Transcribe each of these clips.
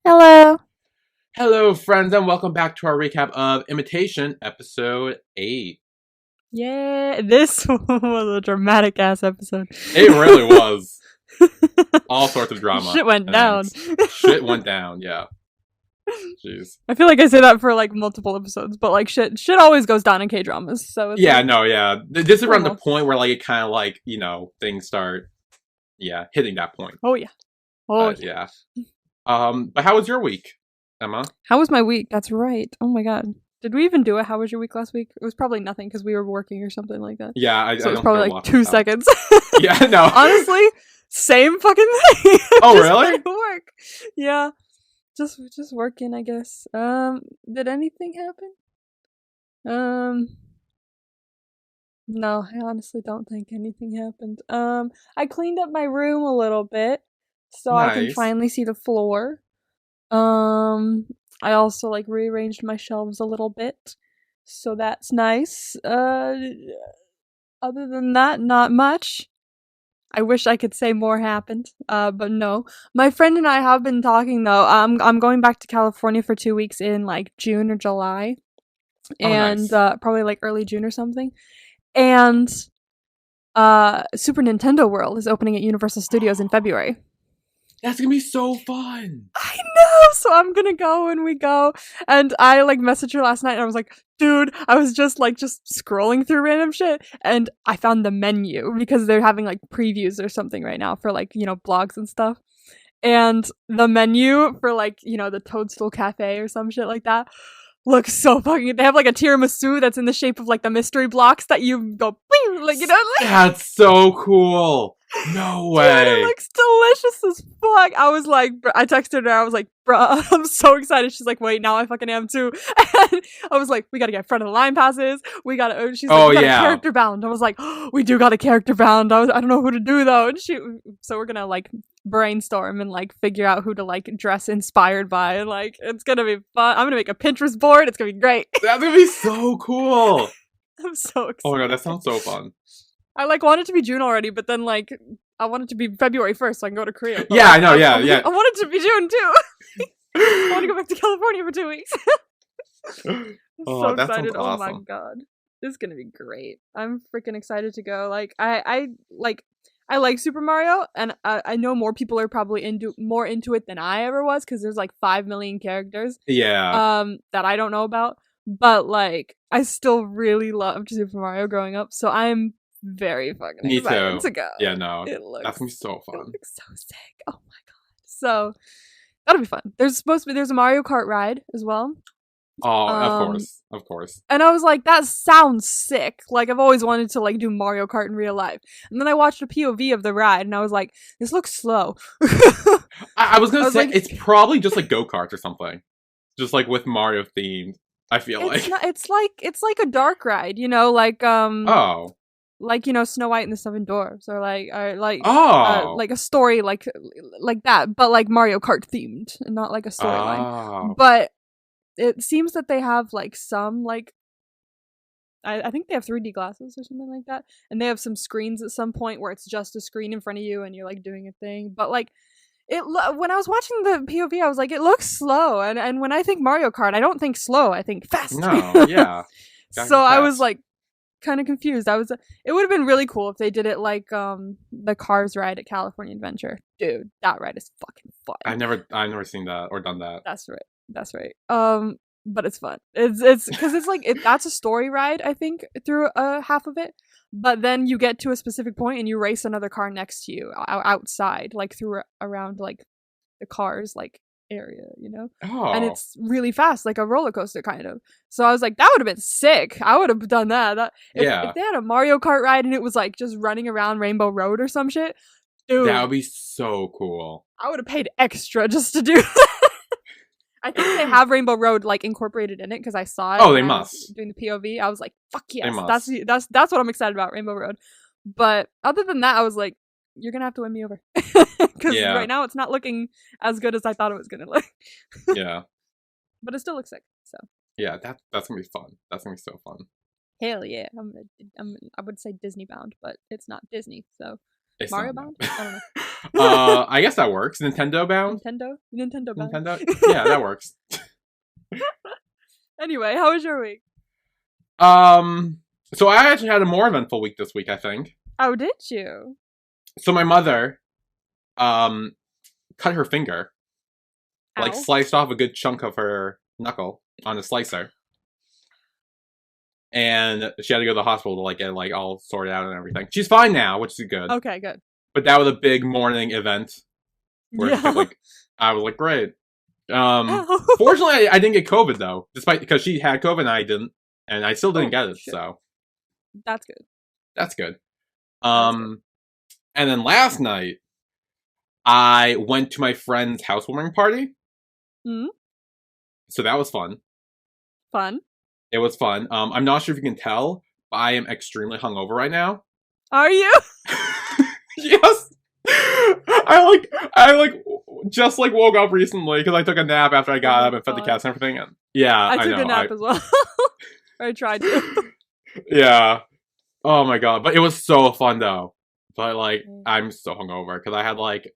Hello. Hello, friends, and welcome back to our recap of Imitation, episode 8. Yeah, this was a dramatic ass episode. It really was. All sorts of drama. Shit went And down. shit went down, yeah. Jeez. I feel like I say that for like multiple episodes, but like shit always goes down in K dramas. So it's Yeah, like, no, yeah. This is around the normal. point where, like, it kind of, like, things start, hitting that point. Oh yeah, But, yeah. But how was your week, Emma? How was my week? That's right. Oh my god, did we even do it? How was your week last week? It was probably nothing because we were working or something like that. Yeah, I So it was don't probably know like what 2 happened. seconds. Yeah, no. Honestly, same fucking thing. Oh, Just really? went to work. Yeah, just working, I guess. Did anything happen? No, I honestly don't think anything happened. I cleaned up my room a little bit so I can Nice. finally see the floor. Um, I also like rearranged my shelves a little bit, so that's nice. Other than that, not much. I wish I could say more happened, but no. My friend and I have been talking though. I'm going back to California for 2 weeks in like June or July, Oh, and nice. probably like early June or something. And Super Nintendo World is opening at Universal Studios in February. That's gonna be so fun. I know, so I'm gonna go when we go. And I like messaged her last night and I was like, dude, I was just scrolling through random shit and I found the menu because they're having like previews or something right now for like, blogs and stuff. And the menu for like, the Toadstool Cafe or some shit like that looks so fucking. They have like a tiramisu that's in the shape of like the mystery blocks that you go, like That's so cool. No way. Dude, it looks delicious as fuck. I was like, I texted her. I was like, bruh, I'm so excited. She's like, wait, now I fucking am too. And I was like, we gotta get front of the line passes. We gotta. She's like, Oh, we got a yeah. character bound. I was like, oh, we do got a character bound. I don't know who to do though. And so we're gonna like brainstorm and like figure out who to like dress inspired by. And like, it's gonna be fun. I'm gonna make a Pinterest board. It's gonna be great. That's gonna be so cool. I'm so excited. Oh my god, that sounds so fun. I like want it to be June already, but then like I want it to be February 1st so I can go to Korea. But, Yeah, like, I know, yeah. I want it to be June too. I want to go back to California for 2 weeks. I'm so that excited. sounds Oh my awesome. god. This is gonna be great. I'm freaking excited to go. Like I like Super Mario, and I know more people are probably more into it than I ever was because there's like 5 million characters. Yeah. That I don't know about. But like I still really loved Super Mario growing up, so I'm very fucking Me excited too. to go. Yeah, no. It looks That's gonna be so it fun. looks so sick. Oh my god. So that'll be fun. There's a Mario Kart ride as well. Oh, Um of course. and I was like, that sounds sick. Like I've always wanted to like do Mario Kart in real life. And then I watched a POV of the ride and I was like, this looks slow. I was gonna say like, it's probably just like go-karts or something. Just like with Mario themed, I feel it's like. not it's like a dark ride, Oh. like Snow White and the Seven Dwarfs, or Oh. like a story like that, but like Mario Kart themed, and not like a storyline. Oh. But it seems that they have like some like I think they have 3D glasses or something like that, and they have some screens at some point where it's just a screen in front of you and you're like doing a thing. But like when I was watching the POV, I was like, it looks slow, and when I think Mario Kart, I don't think slow, I think fast. No, yeah. So I was like kind of confused. It would have been really cool if they did it like the Cars ride at California Adventure. Dude, that ride is fucking fun. I've never seen that or done that. That's right. But it's fun. It's because it's like that's a story ride, I think, through half of it. But then you get to a specific point and you race another car next to you outside, like through around like the cars like area, and Oh. it's really fast, like a roller coaster kind of. So I was like, that would have been sick. I would have done that. Yeah. If they had a Mario Kart ride and it was like just running around Rainbow Road or some shit, dude, That would be so cool. I would have paid extra just to do that. I think they have Rainbow Road like incorporated in it because I saw it. Oh, they must. Doing the POV, I was like, "Fuck yes, They must. that's what I'm excited about, Rainbow Road." But other than that, I was like, "You're gonna have to win me over," because Yeah. right now it's not looking as good as I thought it was gonna look. Yeah. But it still looks sick. So Yeah, that's gonna be fun. That's gonna be so fun. hell yeah, I would say Disney bound, but it's not Disney, so It's Mario not bound. I don't know. I guess that works. Nintendo bound? Nintendo bound. Nintendo? Yeah, that works. Anyway, how was your week? So I actually had a more eventful week this week, I think. Oh, did you? So my mother, cut her finger. Like, Ow. sliced off a good chunk of her knuckle on a slicer. And she had to go to the hospital to, like, get, like, all sorted out and everything. She's fine now, which is good. Okay, good. But that was a big morning event. Where Yeah. like, I was like, great. Ow. Fortunately, I didn't get COVID, though. Because she had COVID and I didn't. And I still didn't get it, shit. so. That's good. That's good. That's good. And then last night, I went to my friend's housewarming party. Mm? So that was fun. Fun. It was fun. I'm not sure if you can tell, but I am extremely hungover right now. Are you? Yes. I just like woke up recently because I took a nap after I got up and fed the cats and everything. And yeah, I took know, a nap as well. Or I tried to. Yeah. Oh my god. But it was so fun though. But like, I'm so hungover because I had like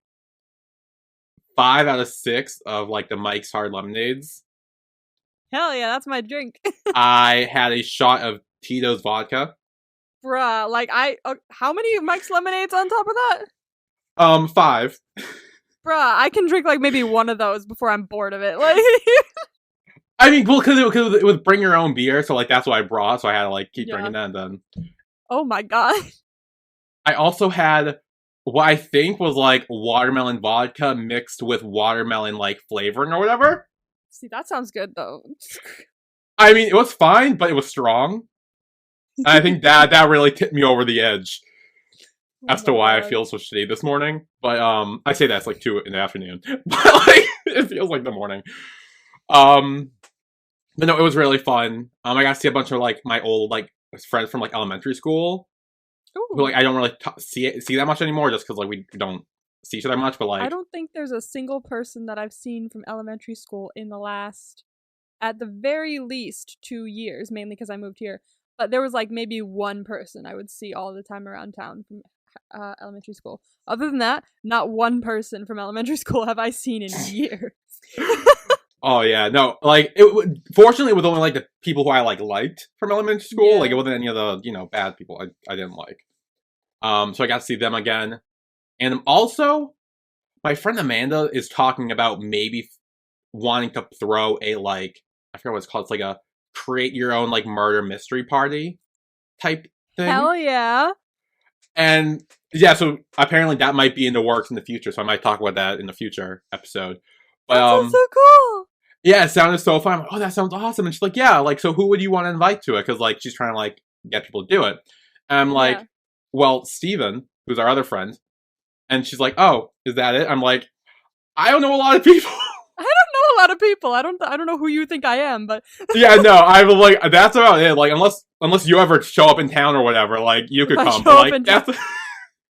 5 out of 6 of like the Mike's Hard Lemonades. Hell yeah, that's my drink. I had a shot of Tito's vodka. Bruh, like how many Mike's lemonades on top of that? 5. Bruh, I can drink like maybe one of those before I'm bored of it. Like, I mean, well, because it was bring your own beer, so like that's what I brought, so I had to like keep drinking that. And then, oh my god, I also had what I think was like watermelon vodka mixed with watermelon like flavoring or whatever. See, that sounds good though. I mean, it was fine, but it was strong. And I think that really tipped me over the edge as to why I feel so shitty this morning. But I say that's like 2 in the afternoon, but like it feels like the morning. But no, it was really fun. I got to see a bunch of like my old like friends from like elementary school. Ooh. Who like I don't really see that much anymore, just because like we don't see each other much. But like, I don't think there's a single person that I've seen from elementary school in the last, at the very least, 2 years. Mainly because I moved here, but there was like maybe one person I would see all the time around town from elementary school. Other than that, not one person from elementary school have I seen in years. Oh yeah, no, like fortunately it was only like the people who I like liked from elementary school. Yeah. Like it wasn't any of the bad people I didn't like. So I got to see them again, and also my friend Amanda is talking about maybe wanting to throw a like I forget what it's called. It's like a create your own like murder mystery party type thing. Hell yeah! And yeah, so apparently that might be in the works in the future. So I might talk about that in the future episode. But that sounds so cool. Yeah, it sounded so fun. I'm like, oh, that sounds awesome. And she's like, yeah, like, so who would you want to invite to it? Because, like, she's trying to, like, get people to do it. And I'm like, well, Steven, who's our other friend. And she's like, oh, is that it? I'm like, I don't know a lot of people. I don't know a lot of people. I don't know who you think I am, but yeah, no, I'm like, that's about it. Like, unless you ever show up in town or whatever, like, you could come. But, like, that's...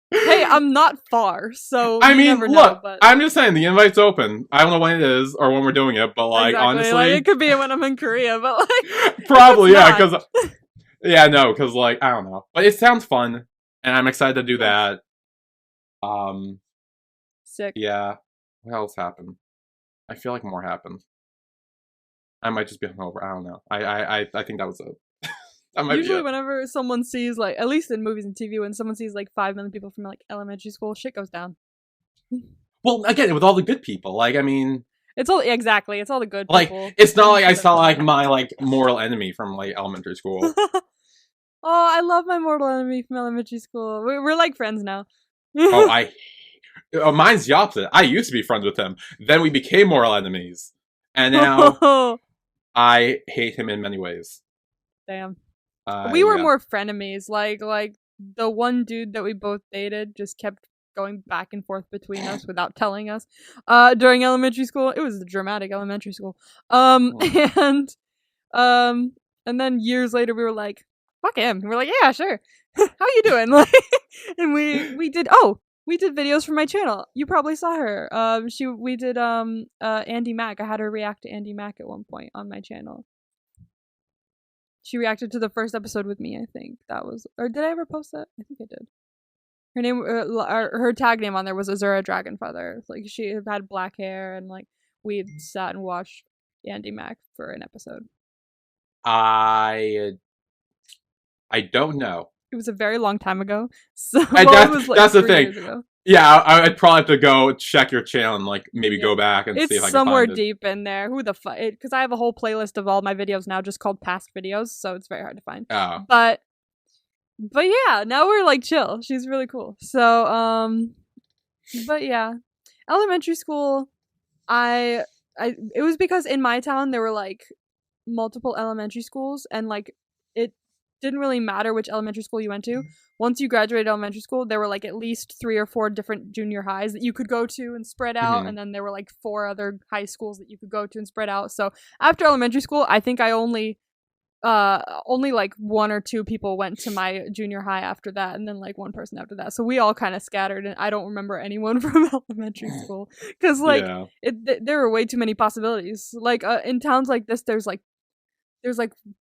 Hey, I'm not far, so I mean, never look, know, but... I'm just saying the invite's open. I don't know when it is or when we're doing it, but like exactly. honestly, like, it could be when I'm in Korea, but like probably yeah, because because like I don't know, but it sounds fun, and I'm excited to do that. Sick. Yeah. What else happened? I feel like more happened. I might just be hungover. I don't know. I think that was it. Usually whenever someone sees, like, at least in movies and TV, when someone sees like 5 million people from like elementary school, shit goes down. Well, again, with all the good people, like, I mean, it's all exactly. It's all the good like, people. it's not like I saw like my like mortal enemy from like elementary school. Oh, I love my mortal enemy from elementary school. We're like friends now. Mine's the opposite. I used to be friends with him. Then we became mortal enemies, and now I hate him in many ways. Damn. We were more frenemies. Like the one dude that we both dated just kept going back and forth between us without telling us. During elementary school, it was a dramatic elementary school. And then years later, we were like, "Fuck him." And we're like, "Yeah, sure. How you doing?" Like, and we did videos for my channel. You probably saw her. We did Andy Mack. I had her react to Andy Mack at one point on my channel. She reacted to the first episode with me, I think. That was... Or did I ever post that? I think I did. Her name, her tag name on there was Azura Dragonfeather. Like she had black hair, and like we sat and watched Andy Mac for an episode. I don't know. It was a very long time ago. So That's, it was like that's the 3 thing. years ago. Yeah, I'd probably have to go check your channel and like maybe go back and see if I can It's somewhere find it. deep in there. Who the fuck? Because I have a whole playlist of all my videos now, just called past videos, so it's very hard to find. Oh. But yeah, now we're like chill. She's really cool. So but yeah, elementary school. It was because in my town there were like multiple elementary schools, and like it didn't really matter which elementary school you went to. Once you graduated elementary school, there were like at least 3 or 4 different junior highs that you could go to and spread out, and then there were like 4 other high schools that you could go to and spread out. So after elementary school, I think I only like 1 or 2 people went to my junior high after that, and then like 1 person after that. So we all kind of scattered, and I don't remember anyone from elementary school because like there were way too many possibilities. Like in towns like this, there's like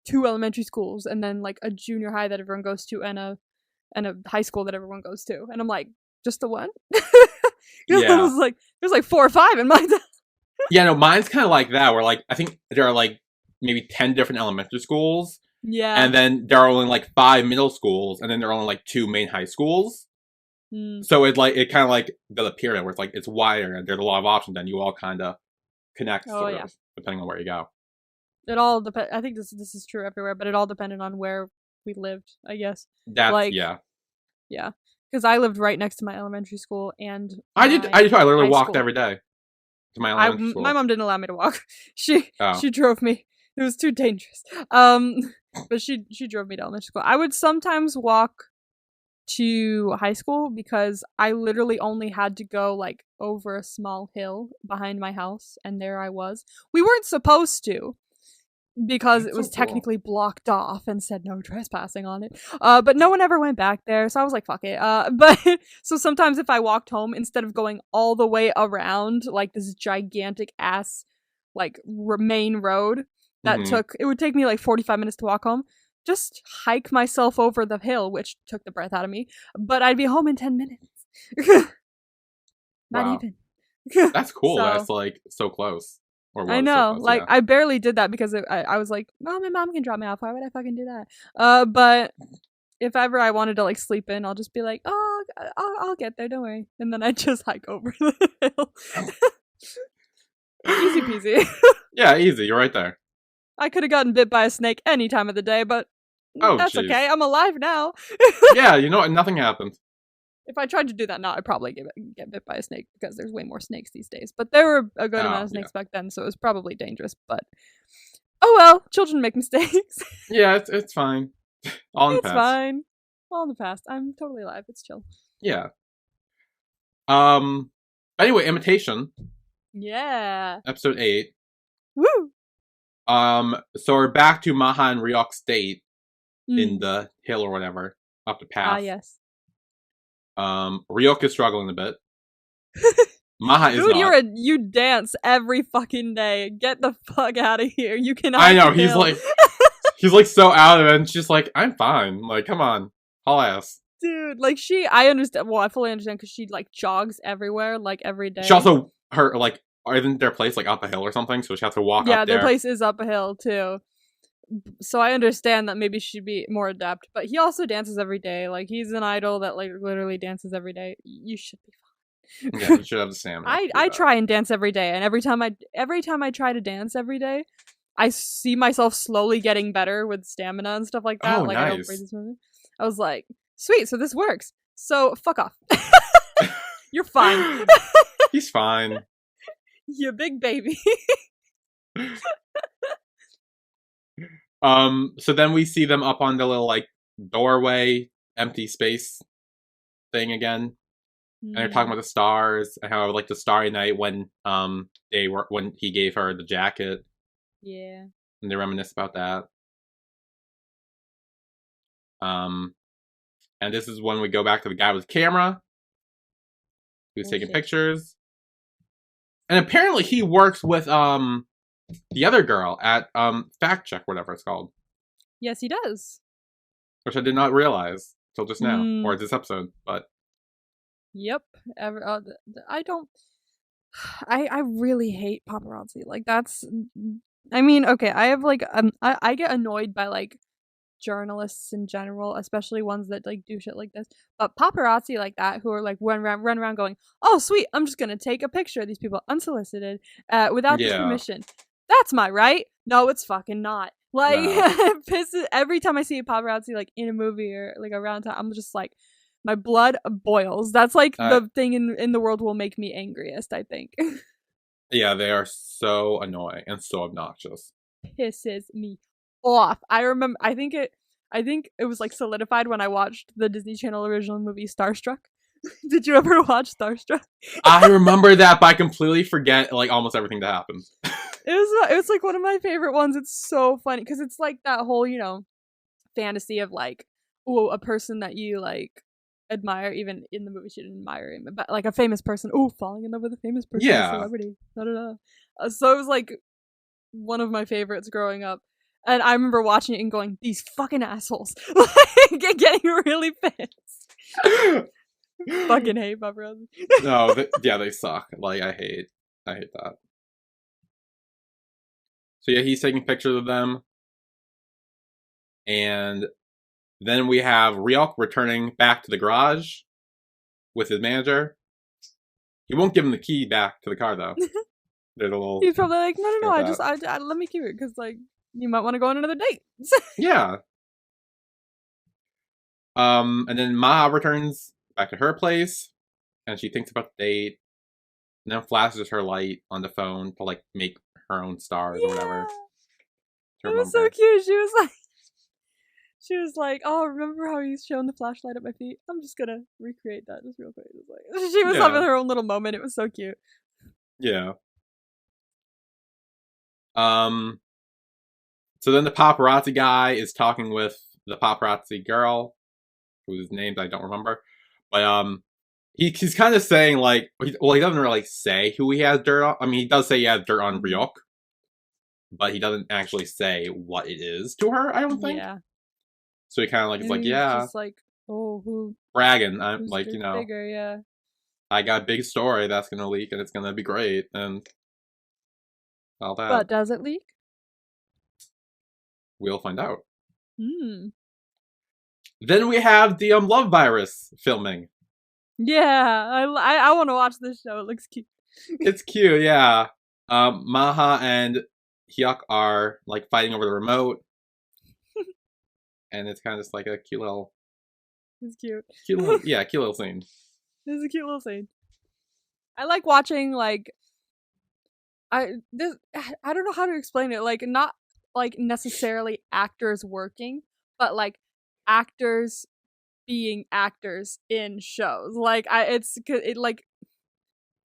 2 elementary schools, and then like a junior high that everyone goes to, and a high school that everyone goes to, and I'm like, just the one? I was like, there's like 4 or 5 in my town. Yeah, no, mine's kind of like that, where like I think there are like maybe 10 different elementary schools. Yeah. And then there are only like 5 middle schools, and then there are only like 2 main high schools. So it kind of like does a pyramid where it's like it's wider and there's a lot of options, and you all kind of connect sort of, depending on where you go. It all depends. I think this is true everywhere, but it all depended on where we lived, I guess. That's like, yeah. Because I lived right next to my elementary school, and I did. I literally walked every day to my elementary school. My mom didn't allow me to walk. She drove me. It was too dangerous. But she drove me to elementary school. I would sometimes walk to high school because I literally only had to go like over a small hill behind my house, and there I was. We weren't supposed to, because it was technically blocked off and said no trespassing on it. But no one ever went back there, so I was like, fuck it. But so sometimes if I walked home, instead of going all the way around like this gigantic ass like main road that it would take me like 45 minutes to walk home, just hike myself over the hill, which took the breath out of me, but I'd be home in 10 minutes. Not even. That's cool. That's like so close. I know, so close, I barely did that because I was like, well, my mom can drop me off. Why would I fucking do that? But if ever I wanted to like sleep in, I'll just be like, oh, I'll get there, don't worry. And then I just hike over the hill. Easy peasy. Yeah, easy. You're right there. I could have gotten bit by a snake any time of the day, but that's okay. I'm alive now. Yeah, you know what? Nothing happened. If I tried to do that now, I'd probably get bit by a snake because there's way more snakes these days. But there were a good amount of snakes back then, so it was probably dangerous. But oh well, children make mistakes. Yeah, it's fine. All in the past. It's fine. All in the past. I'm totally alive. It's chill. Yeah. Anyway, Imitation. Yeah. Episode 8. Woo. So we're back to Maha and Ryuk State in the hill or whatever, up the path. Ah, yes. Ryuk is struggling a bit. Maha is Dude, not. You dance every fucking day. Get the fuck out of here. You cannot. I know, he's like so out of it, and she's like, I'm fine. Like, come on. Haul ass. Dude, like I understand, well, I fully understand because she like jogs everywhere, like every day. She also, isn't their place like up a hill or something? So she has to walk up there. Yeah, their place is up a hill too. So I understand that maybe she'd be more adept, but he also dances every day. Like he's an idol that like literally dances every day. You should be fine. Yeah, you should have the stamina. I try and dance every day, and every time I try to dance every day, I see myself slowly getting better with stamina and stuff like that. Oh, like nice. I don't breathe this movie. I was like, sweet, so this works. So fuck off. You're fine. He's fine. You big baby. So then we see them up on the little like doorway, empty space thing again. And they're talking about the stars and how like the starry night when when he gave her the jacket. Yeah. And they reminisce about that. And this is when we go back to the guy with the camera who's taking pictures. And apparently he works with the other girl at Fact Check, whatever it's called. Yes, he does. Which I did not realize till just now, or this episode, but Yep. I don't. I really hate paparazzi. Like that's. I mean, okay. I have like I get annoyed by like journalists in general, especially ones that like do shit like this. But paparazzi like that, who are like run around going, "Oh, sweet, I'm just gonna take a picture of these people unsolicited, without their Yeah. permission." That's my right. No, it's fucking not. Like, No. it pisses every time I see a paparazzi like in a movie or like around town. I'm just like, my blood boils. That's like Uh, the thing in the world will make me angriest. I think yeah, they are so annoying and so obnoxious. pisses me off. I remember. I think it was like solidified when I watched the Disney Channel original movie Starstruck. Did you ever watch Starstruck? I remember that, but I completely forget like almost everything that happened. It was like one of my favorite ones. It's so funny because it's like that whole fantasy of like, oh, a person that you like admire. Even in the movie, she didn't admire him, but like a famous person. Oh, falling in love with a famous person, a Yeah. celebrity. Da da da. So it was like one of my favorites growing up. And I remember watching it and going, these fucking assholes. Like, getting really pissed. Fucking hate paparazzi. No, yeah, they suck. Like, I hate that. So yeah, he's taking pictures of them. And then we have Ryuk returning back to the garage with his manager. He won't give him the key back to the car, though. There's a little... He's probably like, no, I let me keep it, because, like, you might want to go on another date. Yeah. And then Maha returns back to her place, and she thinks about the date, and then flashes her light on the phone to, like, make her own stars or whatever. It was so cute. She was like, oh, remember how he's showing the flashlight at my feet? I'm just gonna recreate that just real quick. Like, she was having her own little moment. It was so cute. Yeah. So then the paparazzi guy is talking with the paparazzi girl, whose names I don't remember. But he's kind of saying like, well, he doesn't really say who he has dirt on. I mean, he does say he has dirt on Ryuk, but he doesn't actually say what it is to her. I don't think. Yeah. So he kind of like is like, he's yeah, just like, oh, bragging. I'm like, bigger, yeah. I got a big story that's gonna leak and it's gonna be great and all that. But does it leak? We'll find out. Hmm. Then we have the Love Virus filming. Yeah, I want to watch this show. It looks cute. It's cute, yeah. Maha and Hyuk are like fighting over the remote, and it's kind of just like a cute little. It's cute. Cute little, yeah, cute little scene. It's a cute little scene. I like watching like I don't know how to explain it. Like not like necessarily actors working, but like actors being actors in shows. Like it like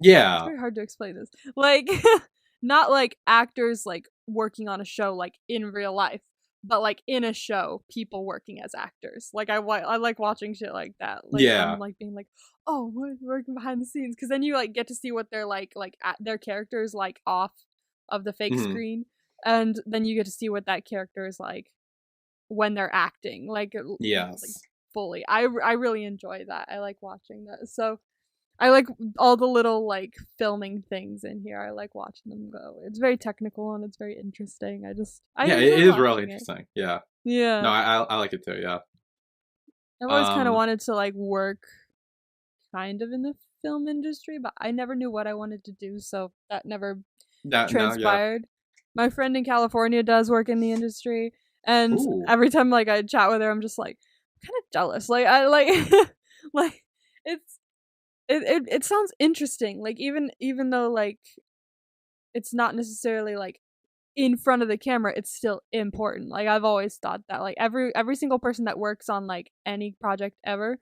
Yeah. It's very hard to explain this. Like not like actors like working on a show like in real life, but like in a show, people working as actors. Like I like watching shit like that. Like, yeah. I'm like being like, oh, we're working behind the scenes, because then you like get to see what they're like their characters like off of the fake screen, and then you get to see what that character is like when they're acting. Like yes, like, fully. I really enjoy that. I like watching that. So I like all the little like filming things in here. I like watching them go. It's very technical and it's very interesting. yeah, it is really interesting. Yeah. Yeah. No, I like it too. Yeah. I've always kind of wanted to like work kind of in the film industry, but I never knew what I wanted to do, so that never transpired. My friend in California does work in the industry, and every time like I chat with her, I'm just like kind of jealous. Like I like like it sounds interesting. Like even though like it's not necessarily like in front of the camera, it's still important. Like I've always thought that like every single person that works on like any project ever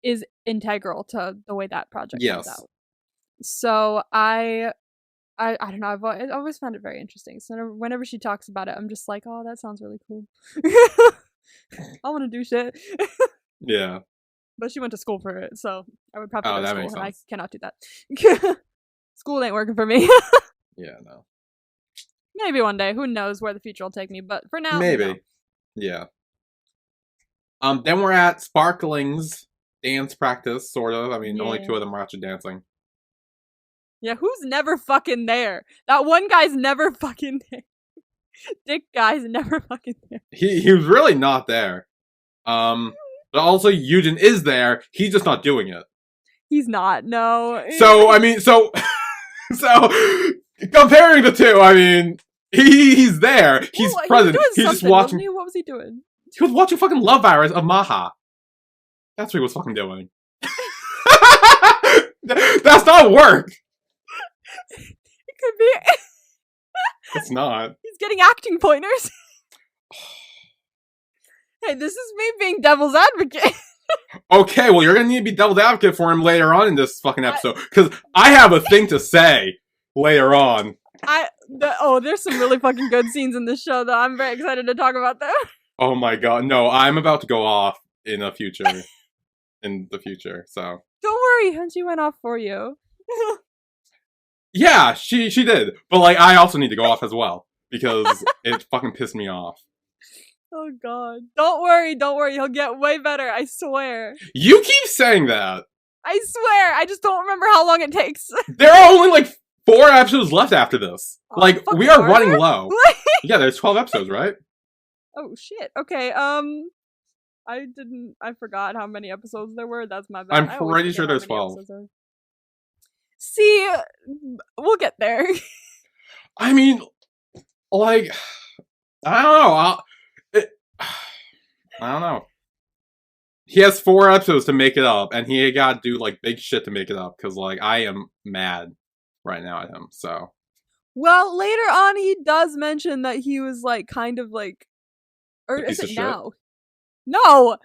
is integral to the way that project comes out. So I don't know. I've always found it very interesting. So whenever she talks about it, I'm just like, oh, that sounds really cool. I want to do shit. Yeah. But she went to school for it, so I would probably go to school, and I cannot do that. School ain't working for me. Yeah, no. Maybe one day. Who knows where the future will take me, but for now, maybe. No. Yeah. Then we're at Sparkling's dance practice, sort of. I mean, only Yeah. 2 of them are actually dancing. Yeah, who's never fucking there? That one guy's never fucking there. Dick guy's never fucking there. He was really not there. But also Yujin is there. He's just not doing it. He's not. No. So I mean, so comparing the two, I mean, he's there. He's present. He's just watching. What was he doing? He was watching fucking Love Virus of Maha. That's what he was fucking doing. That's not work. It could be. It's not. He's getting acting pointers. Hey, this is me being devil's advocate. Okay, well, you're gonna need to be devil's advocate for him later on in this fucking episode, because I have a thing to say later on. There's some really fucking good scenes in this show, though. I'm very excited to talk about them. Oh my god, no, I'm about to go off in the future. So. Don't worry, Hyunji went off for you. Yeah, she did. But, like, I also need to go off as well, because it fucking pissed me off. Oh god. Don't worry, he'll get way better, I swear. You keep saying that. I swear, I just don't remember how long it takes. There are only, like, 4 episodes left after this. Oh, like, we are running low. Yeah, there's 12 episodes, right? Oh shit, okay, I forgot how many episodes there were, that's my bad. I'm pretty sure there's 12. See, we'll get there. I mean, like, I don't know. I don't know. He has 4 episodes to make it up, and he gotta do, like, big shit to make it up, because, like, I am mad right now at him, so. Well, later on, he does mention that he was, like, kind of, like, or is it now? No!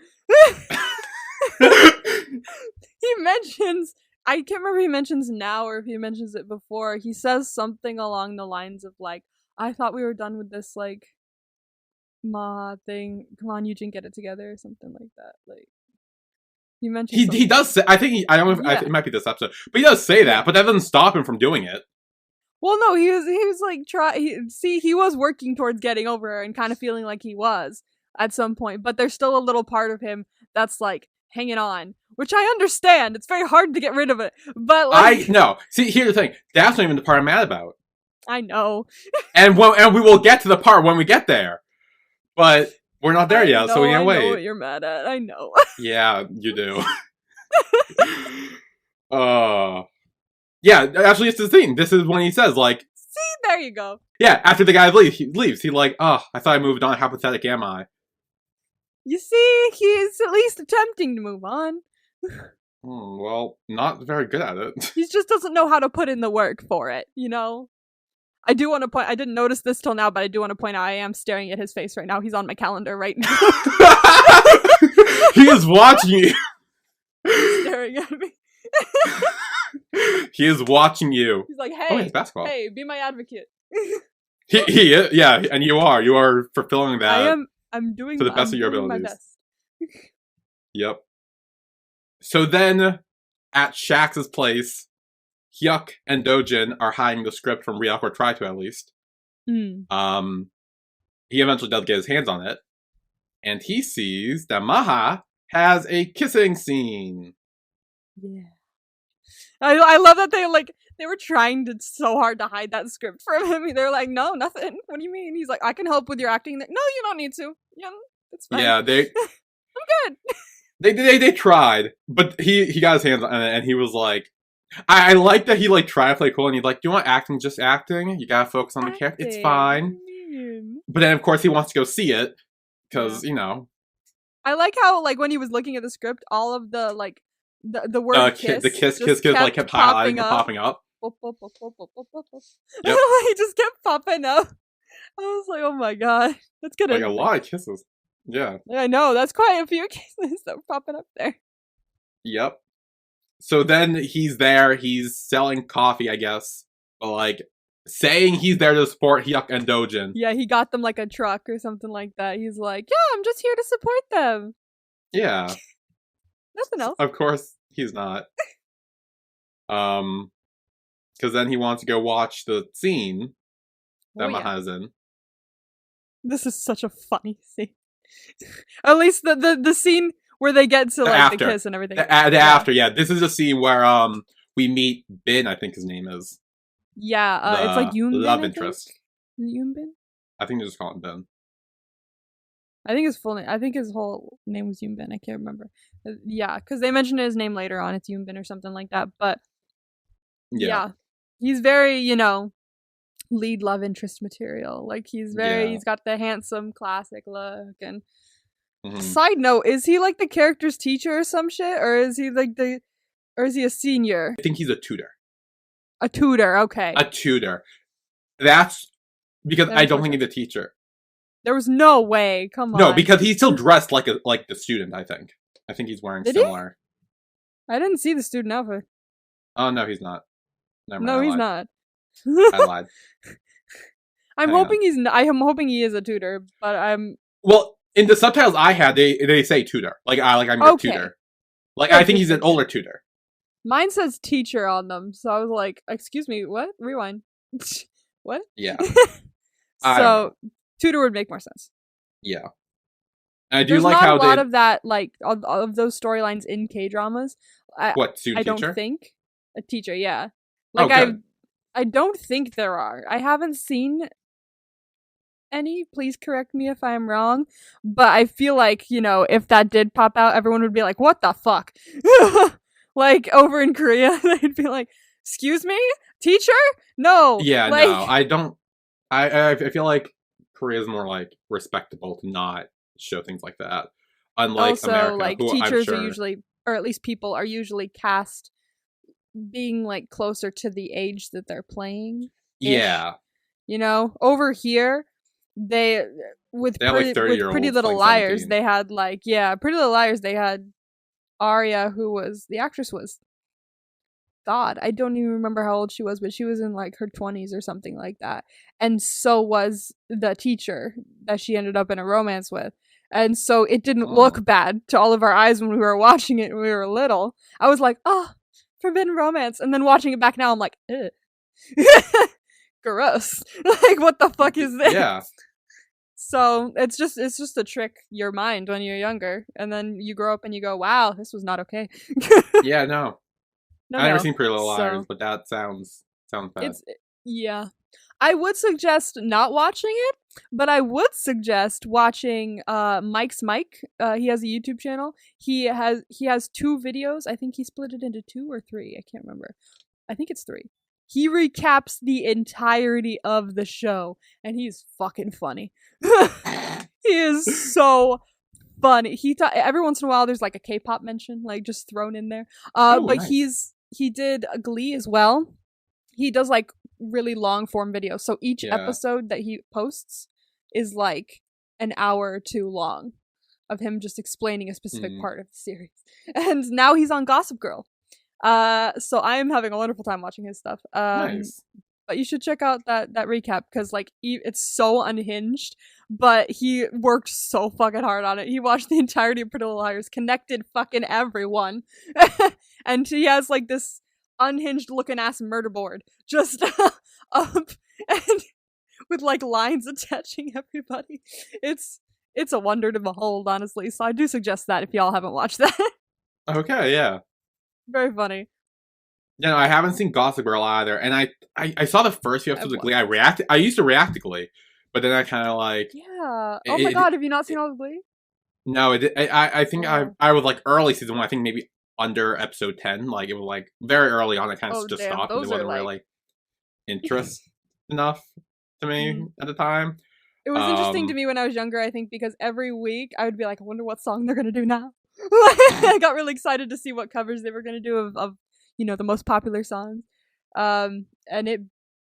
He mentions, I can't remember if he mentions now or if he mentions it before. He says something along the lines of, like, I thought we were done with this, like, Ma thing. Come on, Yujin, get it together, or something like that. Like, he mentions he does say, I think I don't know if it might be this episode, but he does say that, but that doesn't stop him from doing it. Well, no, he was like, he was working towards getting over her and kind of feeling like he was at some point, but there's still a little part of him that's, like, hanging on, which I understand. It's very hard to get rid of it, but, like... No. See, here's the thing. That's not even the part I'm mad about. I know. and we will get to the part when we get there. But we're not there yet, so we can't wait. I know what you're mad at. I know. Yeah, you do. Yeah, actually, it's the thing. This is when he says, like... See, there you go. Yeah, after the guy leaves, he's like, I thought I moved on. How pathetic am I? You see, he's at least attempting to move on. Well, not very good at it. He just doesn't know how to put in the work for it, you know? I do want to point, I didn't notice this till now, but I do want to point out I am staring at his face right now. He's on my calendar right now. He is watching you. He's staring at me. He is watching you. He's like, hey, it's basketball. Hey, be my advocate. He is, yeah, and you are fulfilling that. I'm doing to the best of your abilities. My best. Yep. So then, at Shax's place, Hyuk and Dojin are hiding the script from Ryuk, or try to at least. He eventually does get his hands on it, and he sees that Maha has a kissing scene. Yeah. I love that they were trying so hard to hide that script from him. They're like, no, nothing. What do you mean? He's like, I can help with your acting. No, you don't need to. Yeah, it's fine. Yeah, I'm good. They tried, but he got his hands on it, and he was like, I like that he, like, tried to play cool, and he's like, do you want acting? Just acting? You gotta focus on the character. It's fine. But then, of course, he wants to go see it, because, you know. I like how, like, when he was looking at the script, all of the, like, the word kiss. The kiss, like, kept highlighting and popping up. Yep. He just kept popping up. I was like, oh my god. That's gonna... Like, a lot of kisses. Yeah. I know, that's quite a few kisses that were popping up there. Yep. So then he's there, he's selling coffee, I guess. But, like, saying he's there to support Hyuk and Dojin. Yeah, he got them, like, a truck or something like that. He's like, yeah, I'm just here to support them. Yeah. Nothing else. Of course, he's not. Because then he wants to go watch the scene that Maha's in. This is such a funny scene. At least the scene where they get to The like after. the kiss and everything. The after, yeah. This is a scene where we meet Bin, I think his name is. Yeah, it's like The Yoonbin, love I think? interest. Is it Yoonbin? I think they just call him Ben. I think his full name. I think his whole name was Yoonbin. I can't remember. Yeah, because they mentioned his name later on. It's Yoonbin or something like that. But yeah, he's very, lead love interest material. Like he's he's got the handsome classic look. And side note, is he like the character's teacher or some shit, or is he like or is he a senior? I think he's a tutor. A tutor, okay. A tutor. That's because I don't think he's a teacher. There was no way. Come on. No, because he's still dressed like the student. I think he's wearing similar. I didn't see the student outfit. Oh no, he's not. Never mind, no, he's not. I lied. I'm hoping he is a tutor, but I'm. Well, in the subtitles I had, they say tutor. I'm your tutor. Like I think he's an older tutor. Mine says teacher on them, so I was like, "Excuse me, what? Rewind." What? Yeah. So tutor would make more sense. Yeah. And I do There's like not how a lot of that, like of those storylines in K dramas. What student teacher? I don't think a teacher. Yeah. I don't think there are. I haven't seen any. Please correct me if I'm wrong, but I feel like if that did pop out, everyone would be like, "What the fuck?" Like over in Korea, they'd be like, "Excuse me, teacher? No." Yeah, no, I don't. I feel like Korea's more like respectable to not show things like that. Unlike also, America, like who teachers I'm sure... are usually, or at least people are usually cast being like closer to the age that they're playing. Yeah. Over here, with Pretty Little Liars, 17. They had Pretty Little Liars, they had Arya, the actress was, God, I don't even remember how old she was, but she was in like her 20s or something like that. And so was the teacher that she ended up in a romance with. And so it didn't look bad to all of our eyes when we were watching it when we were little. I was like, oh, forbidden romance. And then watching it back now, I'm like, ugh. Gross. Like, what the fuck is this? Yeah. So it's just to trick your mind when you're younger. And then you grow up and you go, wow, this was not okay. Yeah, no. I've never seen Pretty Little Liars, but that sounds bad. Yeah. I would suggest not watching it, but I would suggest watching Mike's Mike. He has a YouTube channel. He has 2 videos. I think he split it into 2 or 3. I can't remember. I think it's 3. He recaps the entirety of the show, and he's fucking funny. He is so funny. Every once in a while there's like a K-pop mention, like just thrown in there. But nice. He did Glee as well. He does like really long form videos. So each episode that he posts is like an hour or 2 long of him just explaining a specific part of the series. And now he's on Gossip Girl. So I am having a wonderful time watching his stuff. Nice. But you should check out that recap because like it's so unhinged, but he worked so fucking hard on it. He watched the entirety of Pretty Little Liars, connected fucking everyone, and he has like this unhinged looking ass murder board just up and with like lines attaching everybody. It's a wonder to behold, honestly. So I do suggest that if y'all haven't watched that. Okay, yeah. Very funny. Yeah, no, I haven't seen Gossip Girl either, and I saw the first few episodes of Glee. I used to react to Glee, but then I kind of like... Yeah. Oh my god, have you not seen all of Glee? No, I think I was like early season 1, I think maybe under episode 10, like it was like very early on. I kind of just stopped, and it wasn't really interest enough to me at the time. It was interesting to me when I was younger, I think, because every week I would be like, I wonder what song they're gonna do now. I got really excited to see what covers they were gonna do of the most popular songs. And it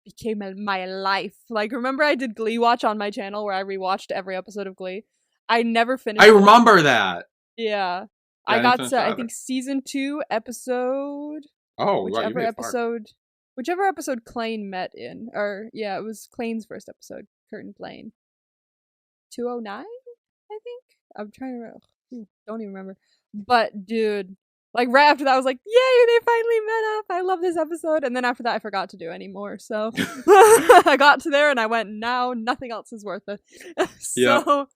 became my life. Like, remember I did Glee Watch on my channel where I rewatched every episode of Glee? I never finished I remember that. Yeah. I got to, I think, season 2 episode... Oh, whichever episode Klain met in. Or, yeah, it was Klain's first episode. Curtain Plane. 209, I think? I'm trying to remember. Don't even remember. But, dude, like, right after that, I was like, yay, they finally met up. I love this episode. And then after that, I forgot to do anymore. So, I got to there and I went, now nothing else is worth it. So,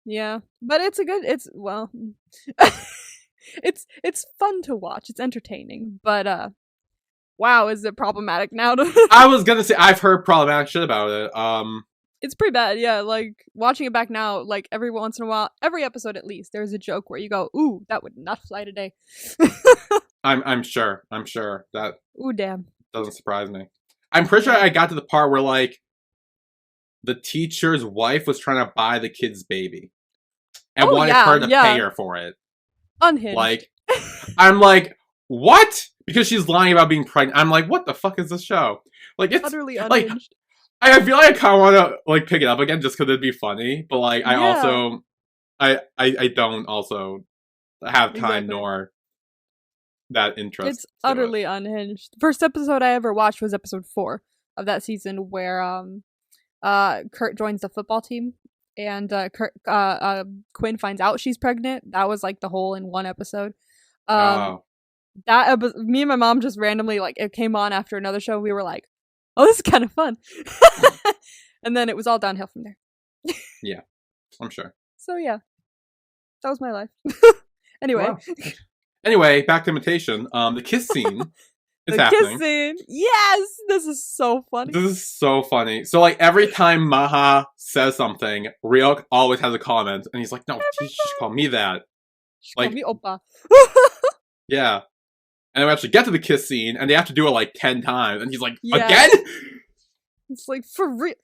Yeah, but well, it's fun to watch. It's entertaining, but wow, is it problematic now? I was gonna say I've heard problematic shit about it. It's pretty bad. Yeah, like watching it back now, like every once in a while, every episode at least, there's a joke where you go, "Ooh, that would not fly today." I'm sure that Ooh, damn. doesn't surprise me. I'm pretty sure Yeah. I got to the part where like the teacher's wife was trying to buy the kid's baby and Oh wanted yeah, her to pay yeah. her for it. Unhinged. Like, I'm like, what? Because she's lying about being pregnant. I'm like, what the fuck is this show? Like, it's Utterly like, unhinged. I feel like I kind of want to like pick it up again just because it'd be funny. But like, I Yeah. also, I don't also have time Exactly. nor that interest. It's utterly unhinged. The first episode I ever watched was episode 4 of that season, where Kurt joins the football team, and Quinn finds out she's pregnant. That was like the whole in one episode. Oh, Me and my mom just randomly, like, it came on after another show. We were like, "Oh, this is kind of fun," and then it was all downhill from there. yeah, I'm sure. So yeah, that was my life. Anyway, Wow. Anyway, back to Imitation. The kiss scene is the happening. kiss scene. Yes, this is so funny. This is so funny. So, like, every time Maha says something, Ryuk always has a comment, and he's like, no, she should call me that. She Like, called me Oppa. yeah. And then we actually get to the kiss scene, and they have to do it, like, 10 times, and he's like, Yeah. again? It's like, for real.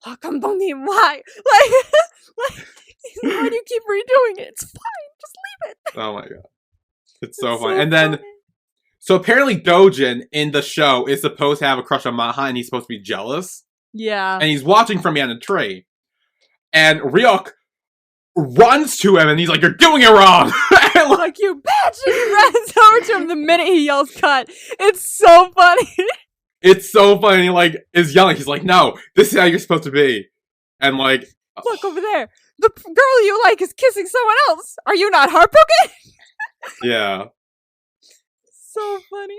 How come don't need why? Like, why do you keep redoing it? It's fine. Just leave it. Oh my god. It's so It's funny. so And then, funny. so apparently Dojin in the show is supposed to have a crush on Maha, and he's supposed to be jealous. Yeah. And he's watching from behind a tree. And Ryuk runs to him, and he's like, you're doing it wrong! And, like, Like, you bitch! And he runs over to him the minute he yells cut. It's so funny. it's so funny. He, like, is yelling. He's like, no, this is how you're supposed to be. And, like, Look over there. The girl you like is kissing someone else. Are you not heartbroken? yeah. So funny.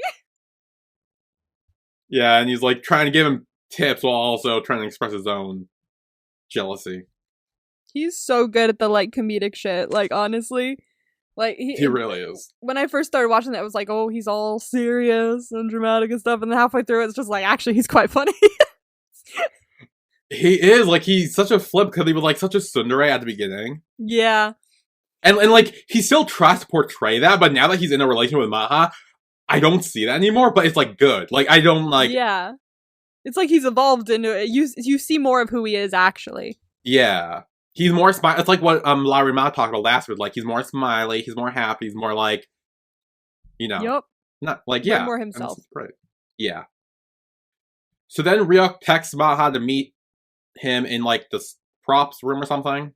Yeah, and he's, like, trying to give him tips while also trying to express his own jealousy. He's so good at the, like, comedic shit. Like, honestly. Like, He really is. when I first started watching it, I was like, oh, he's all serious and dramatic and stuff. And then halfway through, it's just like, actually, he's quite funny. He is, like, he's such a flip because he was, like, such a tsundere at the beginning. Yeah. And, like, he still tries to portray that, but now that he's in a relationship with Maha, I don't see that anymore, but it's, like, good. Like, I don't, like... Yeah. It's like he's evolved into it. You see more of who he is, actually. Yeah. He's more smiley. It's like what Larima talked about last week. Like, he's more smiley, he's more happy, he's more, like, you know. Yep. Not, like, Way yeah. more and himself. it's great. Yeah. So then Ryuk texts Maha to meet him in, like, this props room or something.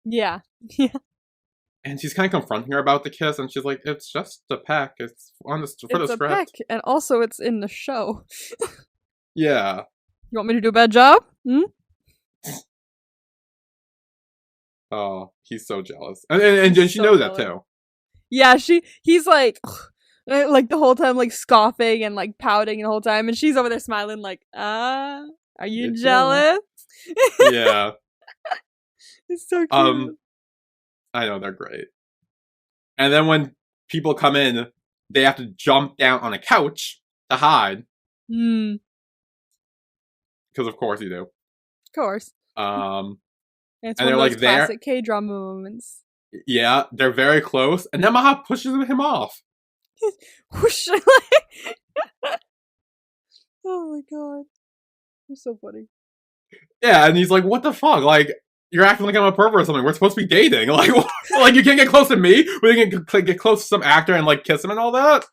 Yeah. Yeah. And she's kind of confronting her about the kiss, and she's like, it's just a peck. It's on the, for the It's a script. peck, and also it's in the show. Yeah. You want me to do a bad job? Hmm? Oh, he's so jealous. And she So knows that, jealous. too. Yeah, he's like the whole time, like, scoffing and, like, pouting the whole time, and she's over there smiling like, are you You're jealous? Yeah. It's so cute. I know, they're great. And then when people come in, they have to jump down on a couch to hide. Hmm. Because of course you do. Of course. And And it's And one they're, of those like, there. classic K-drama moments. yeah, they're very close. And then Maha pushes him off. Whoosh. Oh my god. You're so funny. Yeah, and he's like, what the fuck? Like, you're acting like I'm a pervert or something. We're supposed to be dating. Like, like you can't get close to me? We can get close to some actor and, like, kiss him and all that?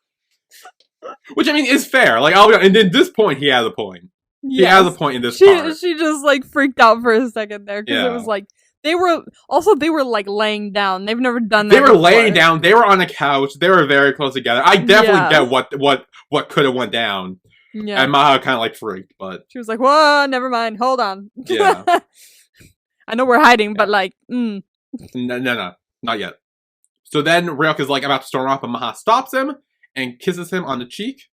Which, I mean, is fair. Like, I'll be, and at this point, he has a point. He has a point in this part. She just, like, freaked out for a second there, because it was like, they were like laying down. They've never done that. They were before. laying down. They were on a couch. They were very close together. I definitely Yeah. get what could have went down. Yeah. And Maha kind of, like, freaked, but She was like, whoa, never mind. Hold on. Yeah. I know we're hiding, but, Yeah. like, no, not yet. So then Ryuk is, like, about to storm off, and Maha stops him and kisses him on the cheek.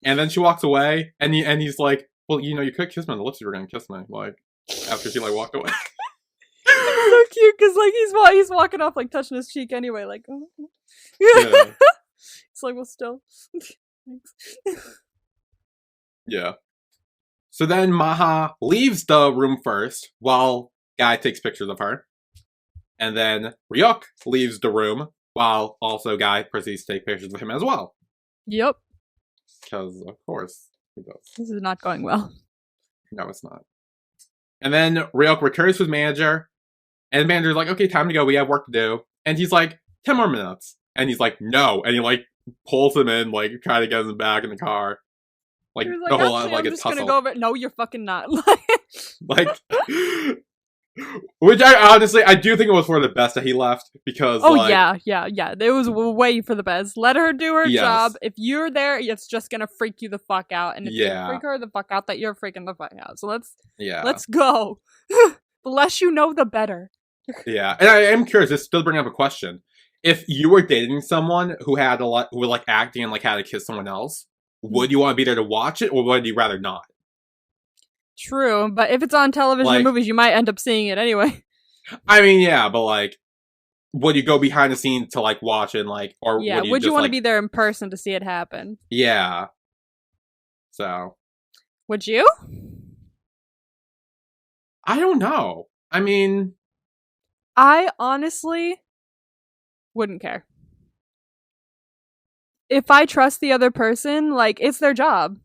And then she walks away, and he's like, well, you know, you could kiss me on the lips if you were gonna kiss me, like, after she, like, walked away. so cute because like he's walking off like touching his cheek anyway, like oh. Yeah. It's like well still. Thanks. Yeah. So then Maha leaves the room first while Guy takes pictures of her. And then Ryuk leaves the room while also Guy proceeds to take pictures of him as well. Yep. Because, of course, he does. This is not going well. No, it's not. And then Ryuk returns to his manager. And the manager's like, okay, time to go. We have work to do. And he's like, 10 more minutes. And he's like, no. And he, like, pulls him in, like, trying to get him back in the car. Like, the whole lot of, like, I'm a just tussle. gonna go over. No, you're fucking not. Like, which I do think it was for the best that he left because. Oh like, yeah. It was way for the best. Let her do her Yes. job. If you're there, it's just gonna freak you the fuck out. And if Yeah. you freak her the fuck out, that you're freaking the fuck out. So yeah, let's go. The less you know, the better. yeah. And I am curious. This does bring up a question. If you were dating someone who were like acting and like had to kiss someone else, would you want to be there to watch it, or would you rather not? True, but if it's on television or Like- movies, you might end up seeing it anyway. I mean, yeah, but like, would you go behind the scenes to like watch and like, or Yeah, would you, would you just, want to like- be there in person to see it happen? Yeah. So Would you? I don't know. I mean, I honestly wouldn't care. If I trust the other person, like, it's their job.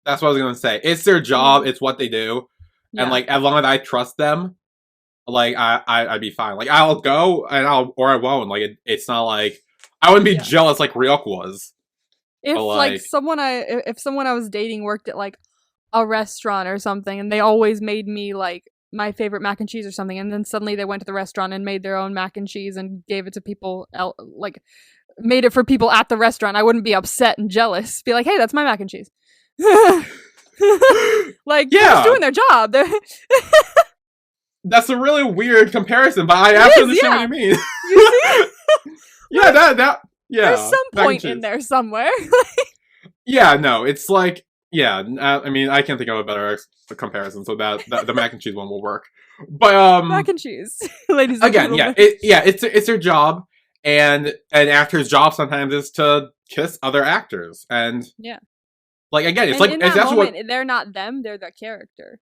that's what I was gonna say. It's their job. It's what they do. Yeah. And like, as long as I trust them, like I'd be fine. Like I'll go and I won't. Like it's not like I wouldn't be Yeah. jealous like Ryuk was. if but, like like- if someone I was dating worked at like a restaurant or something, and they always made me like my favorite mac and cheese or something, and then suddenly they went to the restaurant and made their own mac and cheese and gave it to people like made it for people at the restaurant, I wouldn't be upset and jealous. Be like, hey, that's my mac and cheese. Like, they're Yeah. just doing their job. They're That's a really weird comparison, but I absolutely is, understand what you mean. you see? Yeah, that yeah. There's some mac and point in cheese. there somewhere. Yeah, no, it's like yeah. I mean, I can't think of a better comparison, so that the mac and cheese one will work. But Mac and cheese, ladies and again, gentlemen. it's their job, and an actor's job sometimes is to kiss other actors, and Yeah. like again, it's And like in it's that that's moment, what they're not them; they're the character.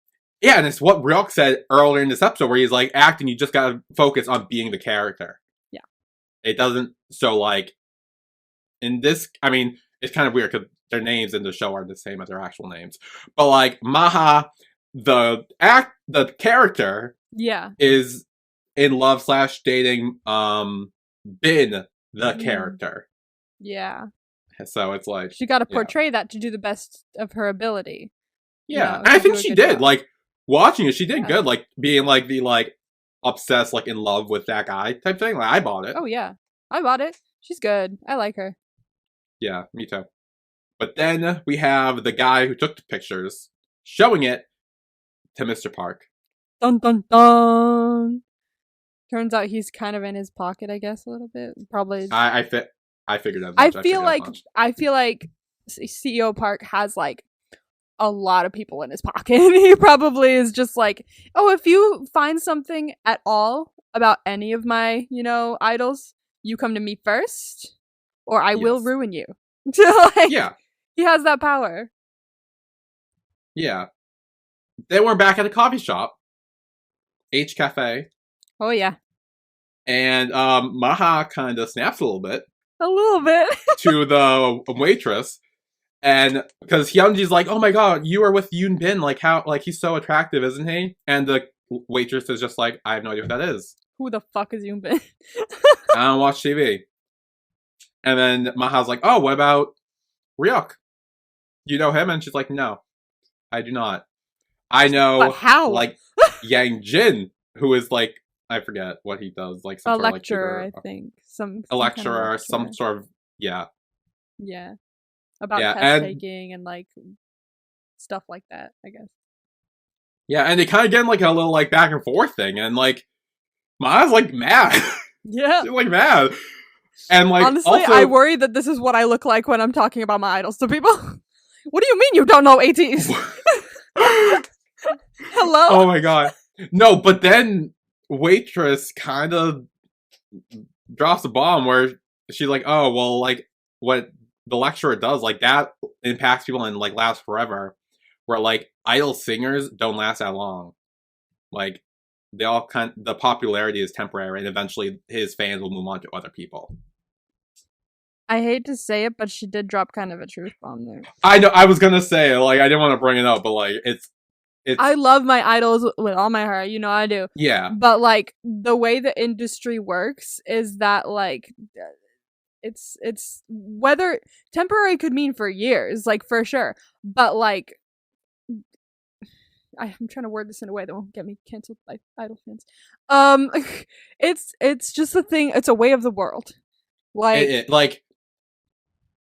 yeah, and it's what Ryuk said earlier in this episode, where he's like acting. You just gotta focus on being the character. Yeah, it doesn't. So like in this, I mean, it's kind of weird because their names in the show are the same as their actual names, but like Maha, the character Yeah, is in love / dating Bin the character. yeah. So it's like She got to yeah. portray that to do the best of her ability. Yeah, know, and I to think do a she good did. job. Like watching it, she did Yeah. good. Like being like the like obsessed, like in love with that guy type thing. Like I bought it. Oh yeah, I bought it. She's good. I like her. Yeah, me too. But then we have the guy who took the pictures showing it to Mr. Park. Dun dun dun. Turns out he's kind of in his pocket, I guess, a little bit. Probably. I figured that. I feel like CEO Park has like a lot of people in his pocket. He probably is just like, oh, if you find something at all about any of my, idols, you come to me first, or I will Yes. ruin you. Like, Yeah, he has that power. yeah. Then we're back at a coffee shop, H Cafe, Oh yeah, and Maha kind of snaps a little bit a little bit. to the waitress, and because Hyunji's like, "Oh my god, you are with Yoon Bin, like how, like he's so attractive, isn't he?" And the waitress is just like, "I have no idea what that is. Who the fuck is Yoonbin? I don't watch TV." And then Maha's like, "Oh, what about Ryuk? You know him?" And she's like, "No, I do not. I know But how? like Yang Jin, who is like I forget what he does, like some A sort of, like, lecturer, tutor, I think. Some a kind of lecturer, some lecturer. sort of yeah." Yeah. About Yeah, test and- taking and like stuff like that, I guess. Yeah, and they kind of get in, like a little like back and forth thing, and like Ma's like mad, Yeah. she's like mad, and like Honestly, also, I worry that this is what I look like when I'm talking about my idols to people. What do you mean you don't know ATs? Hello? oh my god, no, but then waitress kind of drops a bomb where she's like, oh, well, like, what the lecturer does, like, that impacts people and, like, lasts forever. Where, like, idol singers don't last that long. Like, the popularity is temporary, and eventually his fans will move on to other people. I hate to say it, but she did drop kind of a truth bomb there. I know, I was gonna say, like, I didn't want to bring it up, but, like, it's I love my idols with all my heart, I do. Yeah. But, like, the way the industry works is that, like, it's whether temporary could mean for years, like, for sure. But, like, I'm trying to word this in a way that won't get me canceled by idol fans. It's just a thing. It's a way of the world. Like,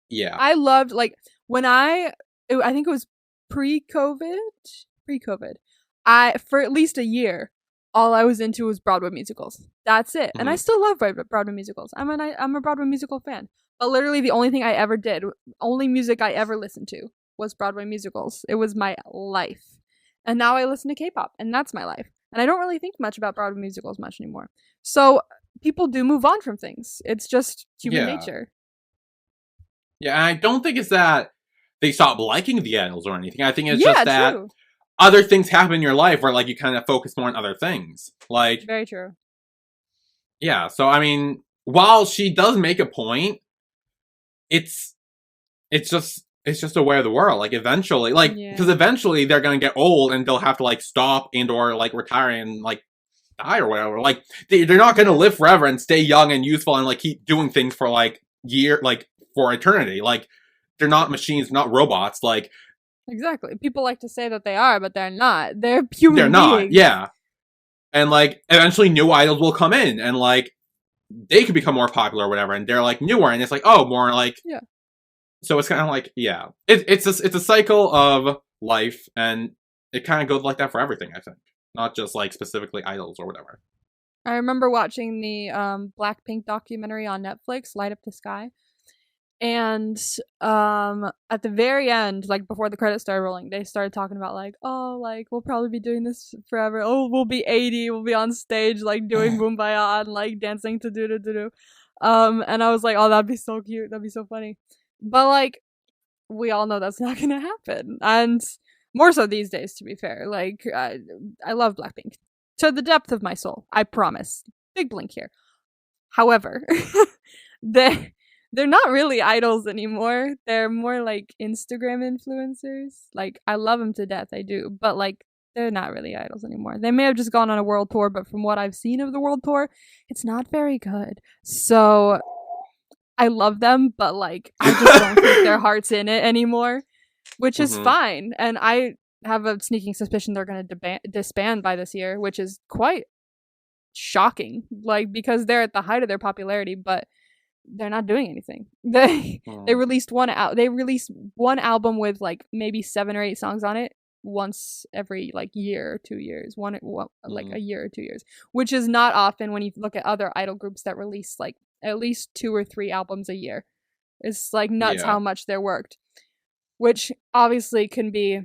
yeah. I loved, like, when I think it was pre-COVID. For at least a year, all I was into was Broadway musicals. That's it. And I still love Broadway musicals. I'm a Broadway musical fan. But literally the only thing I ever did, only music I ever listened to was Broadway musicals. It was my life. And now I listen to K-pop, and that's my life. And I don't really think much about Broadway musicals much anymore. So people do move on from things. It's just human nature. Yeah, and I don't think it's that they stop liking the idols or anything. I think it's just that true. Other things happen in your life where, like, you kind of focus more on other things. Like, very true. Yeah, so, I mean, while she does make a point, it's just a way of the world. Like, eventually, like, because eventually they're gonna get old and they'll have to, like, stop and or, like, retire and, like, die or whatever. Like, they're not gonna live forever and stay young and youthful and, like, keep doing things for, like, for eternity. Like, they're not machines, not robots. Like, exactly. People like to say that they are, but they're not. They're human beings. They're not, yeah. And, like, eventually new idols will come in and, like, they could become more popular or whatever, and they're, like, newer, and it's like, oh, more, like... Yeah. So it's kind of like, yeah. It's a cycle of life, and it kind of goes like that for everything, I think. Not just, like, specifically idols or whatever. I remember watching the Blackpink documentary on Netflix, Light Up the Sky. And at the very end, like, before the credits started rolling, they started talking about, like, oh, like, we'll probably be doing this forever. Oh, we'll be 80, we'll be on stage, like, doing Kumbaya and, like, dancing to do. And I was like, oh, that'd be so cute, that'd be so funny. But, like, we all know that's not gonna happen. And more so these days, to be fair. Like, I love Blackpink to the depth of my soul, I promise. Big blink here. However, they're not really idols anymore. They're more like Instagram influencers. Like, I love them to death, I do. But, like, they're not really idols anymore. They may have just gone on a world tour, but from what I've seen of the world tour, it's not very good. So, I love them, but, like, I just don't think their heart's in it anymore. Which is fine. And I have a sneaking suspicion they're going to disband by this year, which is quite shocking. Like, because they're at the height of their popularity, but they're not doing anything. They released one album with, like, maybe 7 or 8 songs on it once every, like, year or 2 years. Like a year or 2 years, which is not often when you look at other idol groups that release, like, at least 2 or 3 albums a year. It's, like, nuts how much they're worked, which obviously can be,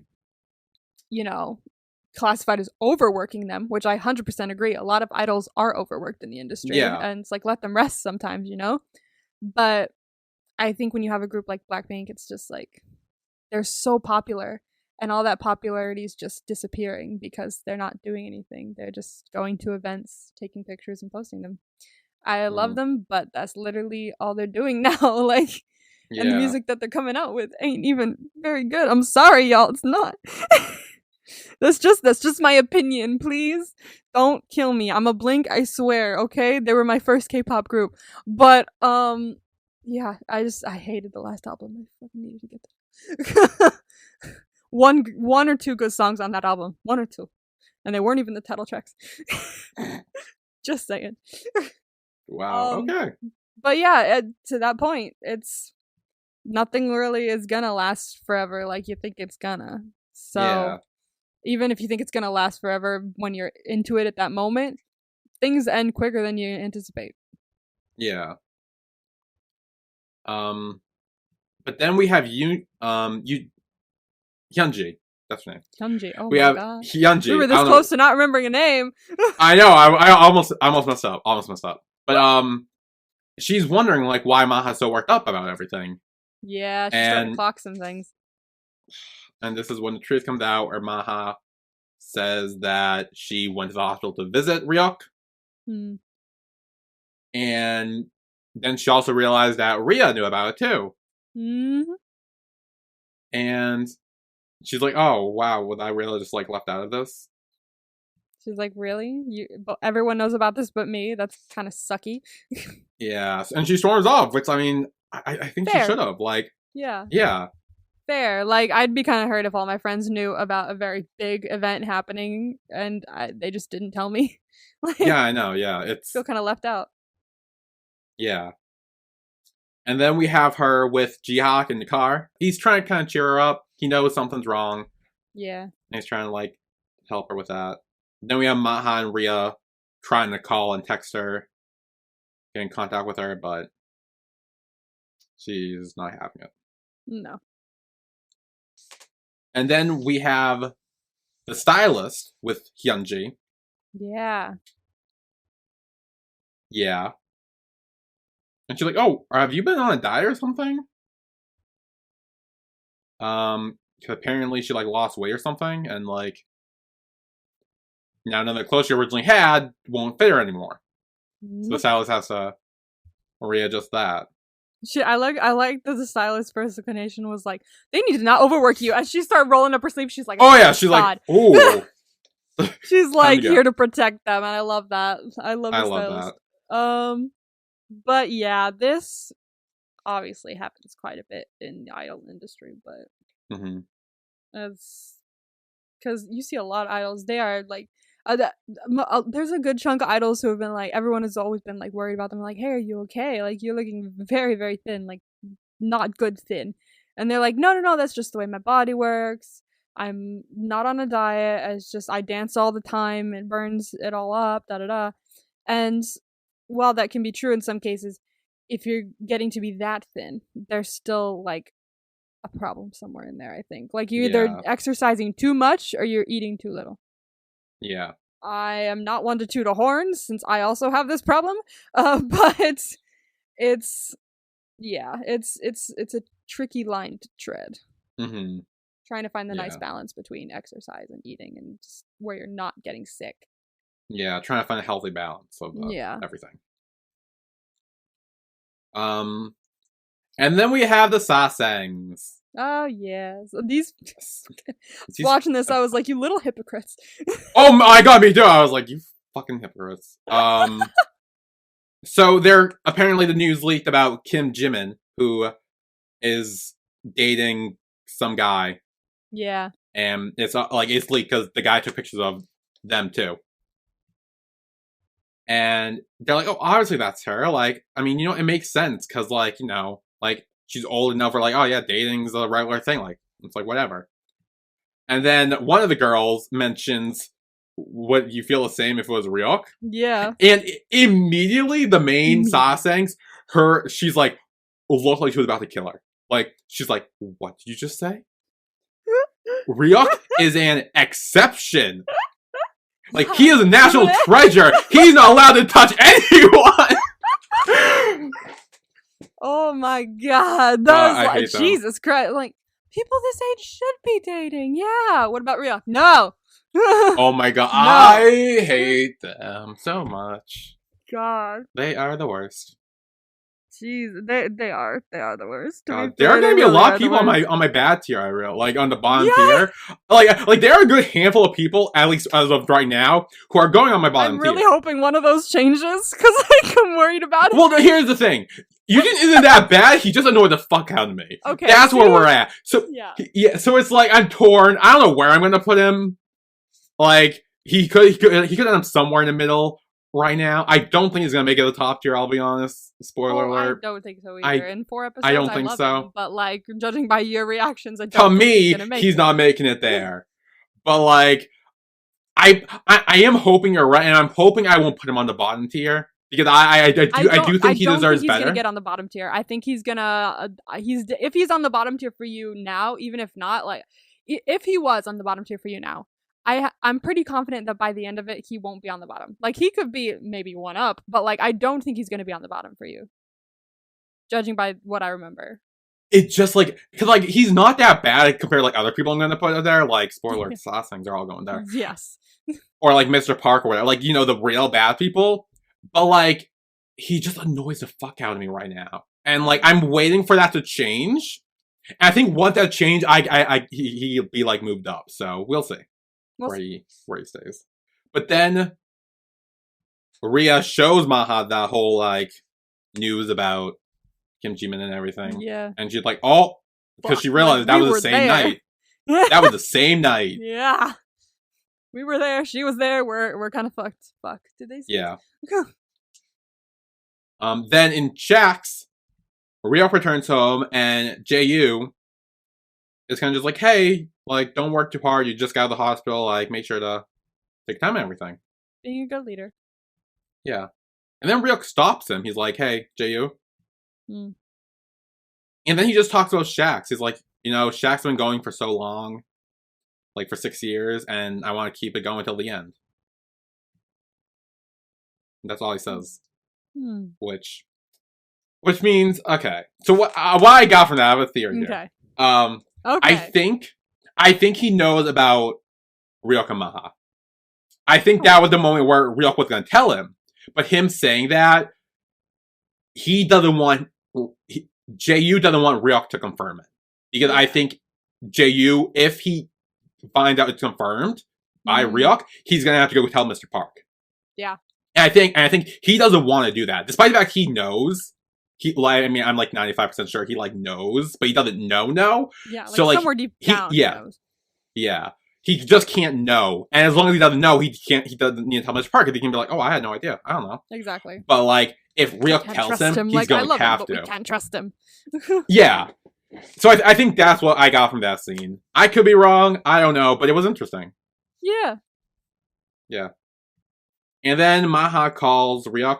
classified as overworking them, which I 100% agree. A lot of idols are overworked in the industry, and it's like, let them rest sometimes, But I think when you have a group like Blackpink, it's just like, they're so popular, and all that popularity is just disappearing because they're not doing anything. They're just going to events, taking pictures, and posting them. I love them, but that's literally all they're doing now. Like, and the music that they're coming out with ain't even very good. I'm sorry, y'all. It's not. That's just my opinion. Please don't kill me. I'm a Blink, I swear. Okay, they were my first K-pop group, but yeah, I hated the last album. I fucking needed to get that. one or two good songs on that album, 1 or 2, and they weren't even the title tracks. Just saying. Wow. Okay. But yeah, to that point, it's nothing really is gonna last forever like you think it's gonna. So even if you think it's gonna last forever when you're into it at that moment, things end quicker than you anticipate. Yeah. But then we have Hyunji. That's her name. Hyunji. Oh We my have god. Hyunji. We were this close to not remembering a name. I know. I almost messed up. But she's wondering like why Maha's so worked up about everything. Yeah, she's starting to clock some things. And this is when the truth comes out, where Maha says that she went to the hospital to visit Ryuk. And then she also realized that Rhea knew about it too. And she's like, "Oh wow, was I really just like left out of this?" She's like, "Really? Everyone knows about this but me? That's kind of sucky." Yeah, and she storms off, which I mean, I think Fair. she should have. Like, yeah. Fair. Like, I'd be kind of hurt if all my friends knew about a very big event happening and they just didn't tell me. Like, yeah, I know. Yeah, it's feel kind of left out. Yeah. And then we have her with Jihak in the car. He's trying to kind of cheer her up. He knows something's wrong. Yeah. And he's trying to, like, help her with that. Then we have Maha and Rhea trying to call and text her, get in contact with her, but she's not having it. No. And then we have the stylist with Hyunji. Yeah. Yeah. And she's like, "Oh, have you been on a diet or something?" Apparently she like lost weight or something, and like now none of the clothes she originally had won't fit her anymore. So the stylist has to readjust that. I like that the stylist first explanation was like, "They need to not overwork you." As she started rolling up her sleeve, she's like, "Oh yeah," she's God. Like, "Ooh." She's like here to protect them, and I love that. I love that. But yeah, this obviously happens quite a bit in the idol industry, but it's because you see a lot of idols. They are like, there's a good chunk of idols who have been like, everyone has always been like worried about them, like, "Hey, are you okay? Like, you're looking very, very thin, like, not good thin." And they're like, no, that's just the way my body works. I'm not on a diet. It's just I dance all the time. It burns it all up. Da da da. And while that can be true in some cases, if you're getting to be that thin, there's still like a problem somewhere in there, I think. Like you're either exercising too much or you're eating too little. Yeah. I am not one to toot a horn since I also have this problem. But it's a tricky line to tread. Trying to find the nice balance between exercise and eating and just where you're not getting sick. Yeah, trying to find a healthy balance of everything. And then we have the sasangs. Oh yes, these. Watching this, I was like, "You little hypocrites!" Oh my god, me too. I was like, "You fucking hypocrites." So there apparently the news leaked about Kim Jimin, who is dating some guy. Yeah. And it's leaked because the guy took pictures of them too. And they're like, "Oh, obviously that's her." Like, I mean, it makes sense because, like, like she's old enough. We're like, "Oh yeah, dating's a regular thing." Like, it's like whatever. And then one of the girls mentions, "Would you feel the same if it was Ryuk?" Yeah. And immediately the main sasangs, she's like, looked like she was about to kill her. Like, she's like, "What did you just say?" Ryuk is an exception. Like, he is a national treasure. He's not allowed to touch anyone. Oh my god. That was like, Jesus Christ. Like, people this age should be dating. Yeah. What about Ryuk? No. Oh my god. No. I hate them so much. God. They are the worst. Jeez, they are the worst. There are gonna be a lot of people on my bad tier. I real like on the bottom tier. Like there are a good handful of people, at least as of right now, who are going on my bottom tier. I'm really hoping one of those changes because like, I'm worried about it. Well, here's the thing: Yujin isn't that bad. He just annoyed the fuck out of me. Okay, that's where we're at. So so it's like I'm torn. I don't know where I'm gonna put him. Like he could end up somewhere in the middle. Right now, I don't think he's gonna make it the top tier. I'll be honest. Spoiler alert. I don't think so either. In 4 episodes, I don't think so. Him, but like, judging by your reactions, I don't to think me, he's not making it there. But like, I am hoping you're right, and I'm hoping I won't put him on the bottom tier because I do think he deserves better. He's gonna get on the bottom tier. I think he's gonna if he's on the bottom tier for you now, even if not, like if he was on the bottom tier for you now, I'm pretty confident that by the end of it, he won't be on the bottom. Like, he could be maybe one up, but, like, I don't think he's going to be on the bottom for you. Judging by what I remember. It's just, like, because, like, he's not that bad compared to, like, other people I'm going to put out there. Like, spoiler, last things are all going there. Yes. Or, like, Mr. Park or whatever. Like, you know, the real bad people. But, like, he just annoys the fuck out of me right now. And, like, I'm waiting for that to change. And I think once that change, he'll be, like, moved up. So, we'll see. Where he stays. But then Rhea shows Maha that whole like news about Kim Ji-min and everything. Yeah. And she's like, oh, because she realized that was the same night. That was the same night. Yeah. We were there. She was there. We're kind of fucked. Fuck. Did they say? Yeah. Then in Shaxx, Rhea returns home and Ju is kind of just like, hey, like, don't work too hard. You just got out of the hospital. Like, make sure to take time and everything. Being a good leader. Yeah. And then Ryuk stops him. He's like, hey, Ju. And then he just talks about Shaxx. He's like, you know, Shaxx been going for so long. Like, for 6 years. And I want to keep it going until the end. And that's all he says. Which means, okay. So what I got from that, I have a theory here. Okay. I think he knows about Ryuk and Maha. I think that was the moment where Ryuk was going to tell him. But him saying that, he doesn't want... Ju doesn't want Ryuk to confirm it. Because I think Ju, if he finds out it's confirmed by Ryuk, he's going to have to go tell Mr. Park. Yeah. And I think he doesn't want to do that. Despite the fact he knows... I'm like 95% sure he like knows, but he doesn't know. Yeah, like so, like, somewhere deep down. He knows. Yeah. He just can't know. And as long as he doesn't know, he doesn't need to tell Mr. Parker. He can be like, oh, I had no idea. I don't know. Exactly. But like, if Ryuk tells him, he's going to have to. We can't trust him. Yeah. So I think that's what I got from that scene. I could be wrong. I don't know, but it was interesting. Yeah. Yeah. And then Maha calls Ryuk.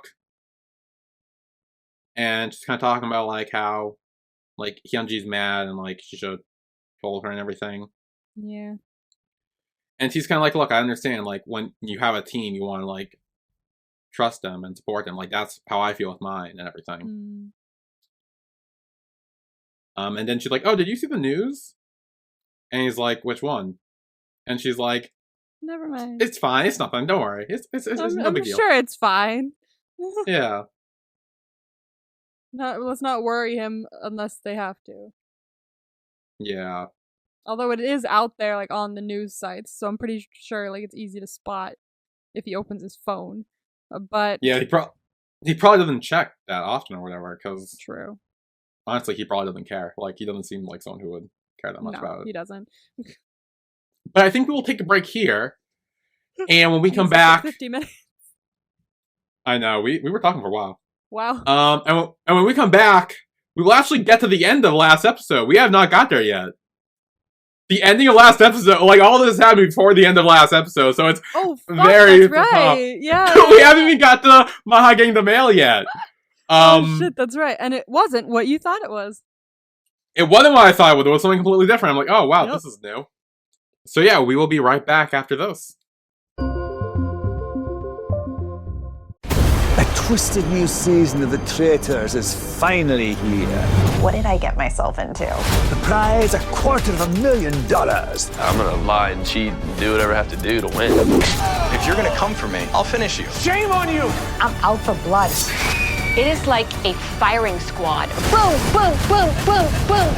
And she's kind of talking about, like, how, like, Hyunji's mad and, like, she should told her and everything. Yeah. And she's kind of like, look, I understand, like, when you have a team, you want to, like, trust them and support them. Like, that's how I feel with mine and everything. And then she's like, oh, did you see the news? And he's like, which one? And she's like, never mind. It's fine. It's nothing. Don't worry. It's no big deal. I'm sure it's fine. Yeah. Let's not worry him unless they have to. Yeah. Although it is out there, like, on the news sites, so I'm pretty sure, like, it's easy to spot if he opens his phone. But yeah, he probably doesn't check that often or whatever. Because true. Honestly, he probably doesn't care. Like, he doesn't seem like someone who would care that much about it. He doesn't. But I think we will take a break here, and when we come back, 50 minutes. I know we were talking for a while. Wow. And when we come back, we will actually get to the end of last episode. We have not got there yet. The ending of last episode, like, all this happened before the end of last episode, so it's very... That's right. Yeah. We haven't even got to Maha getting the mail yet. Oh, shit, that's right. And it wasn't what you thought it was. It wasn't what I thought it was. It was something completely different. I'm like, oh, wow, This is new. So yeah, we will be right back after this. A twisted new season of The Traitors is finally here. What did I get myself into? The prize, $250,000. I'm gonna lie and cheat and do whatever I have to do to win. If you're gonna come for me, I'll finish you. Shame on you! I'm out for blood. It is like a firing squad. Boom, boom, boom, boom, boom.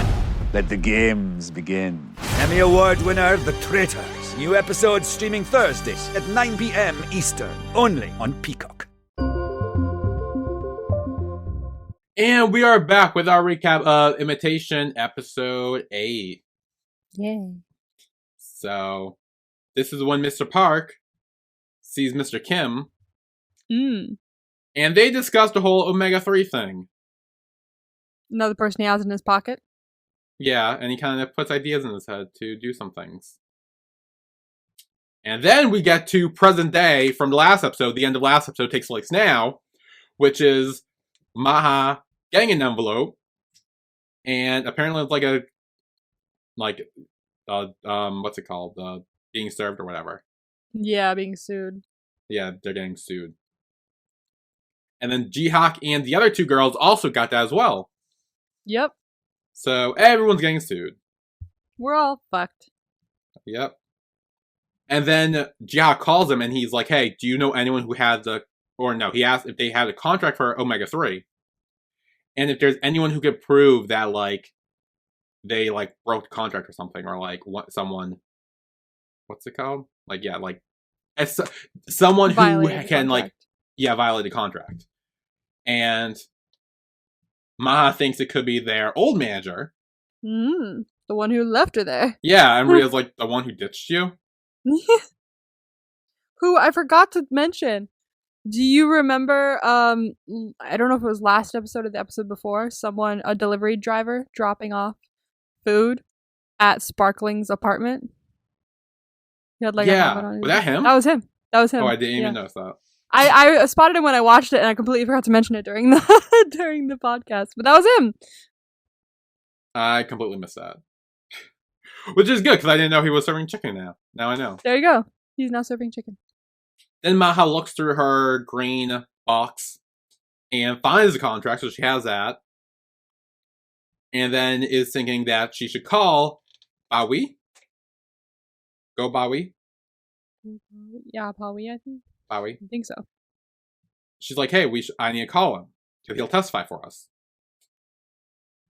Let the games begin. Emmy Award winner, The Traitors. New episode streaming Thursdays at 9 p.m. Eastern. Only on Peacock. And we are back with our recap of Imitation Episode 8. Yay. So, this is when Mr. Park sees Mr. Kim. And they discussed the whole Omega-3 thing. Another person he has in his pocket? Yeah, and he kind of puts ideas in his head to do some things. And then we get to present day from the last episode. The end of last episode takes place now, which is Maha getting an envelope, and apparently it's like what's it called? Being served or whatever. Yeah, being sued. Yeah, they're getting sued. And then Jihak and the other 2 girls also got that as well. Yep. So everyone's getting sued. We're all fucked. Yep. And then Jihak calls him and he's like, hey, do you know anyone who has he asked if they had a contract for Omega 3. And if there's anyone who could prove that, like, they, like, broke the contract or something, or, like, someone, what's it called? Like, yeah, like, someone who can, like, violate the contract. And Maha thinks it could be their old manager. The one who left her there. Yeah, and Ria's like, the one who ditched you? Who I forgot to mention. Do you remember, I don't know if it was last episode or the episode before, a delivery driver dropping off food at Sparkling's apartment? He had like a helmet on. Was that him? That was him. Oh, I didn't even notice that. I spotted him when I watched it, and I completely forgot to mention it during the podcast. But that was him. I completely missed that. Which is good, because I didn't know he was serving chicken now. Now I know. There you go. He's now serving chicken. Then Maha looks through her green box and finds the contract, so she has that. And then is thinking that she should call Bawi. Go Bawi. Yeah, Pawi, I think. Bawi. I think so. She's like, hey, I need to call him, because he'll testify for us.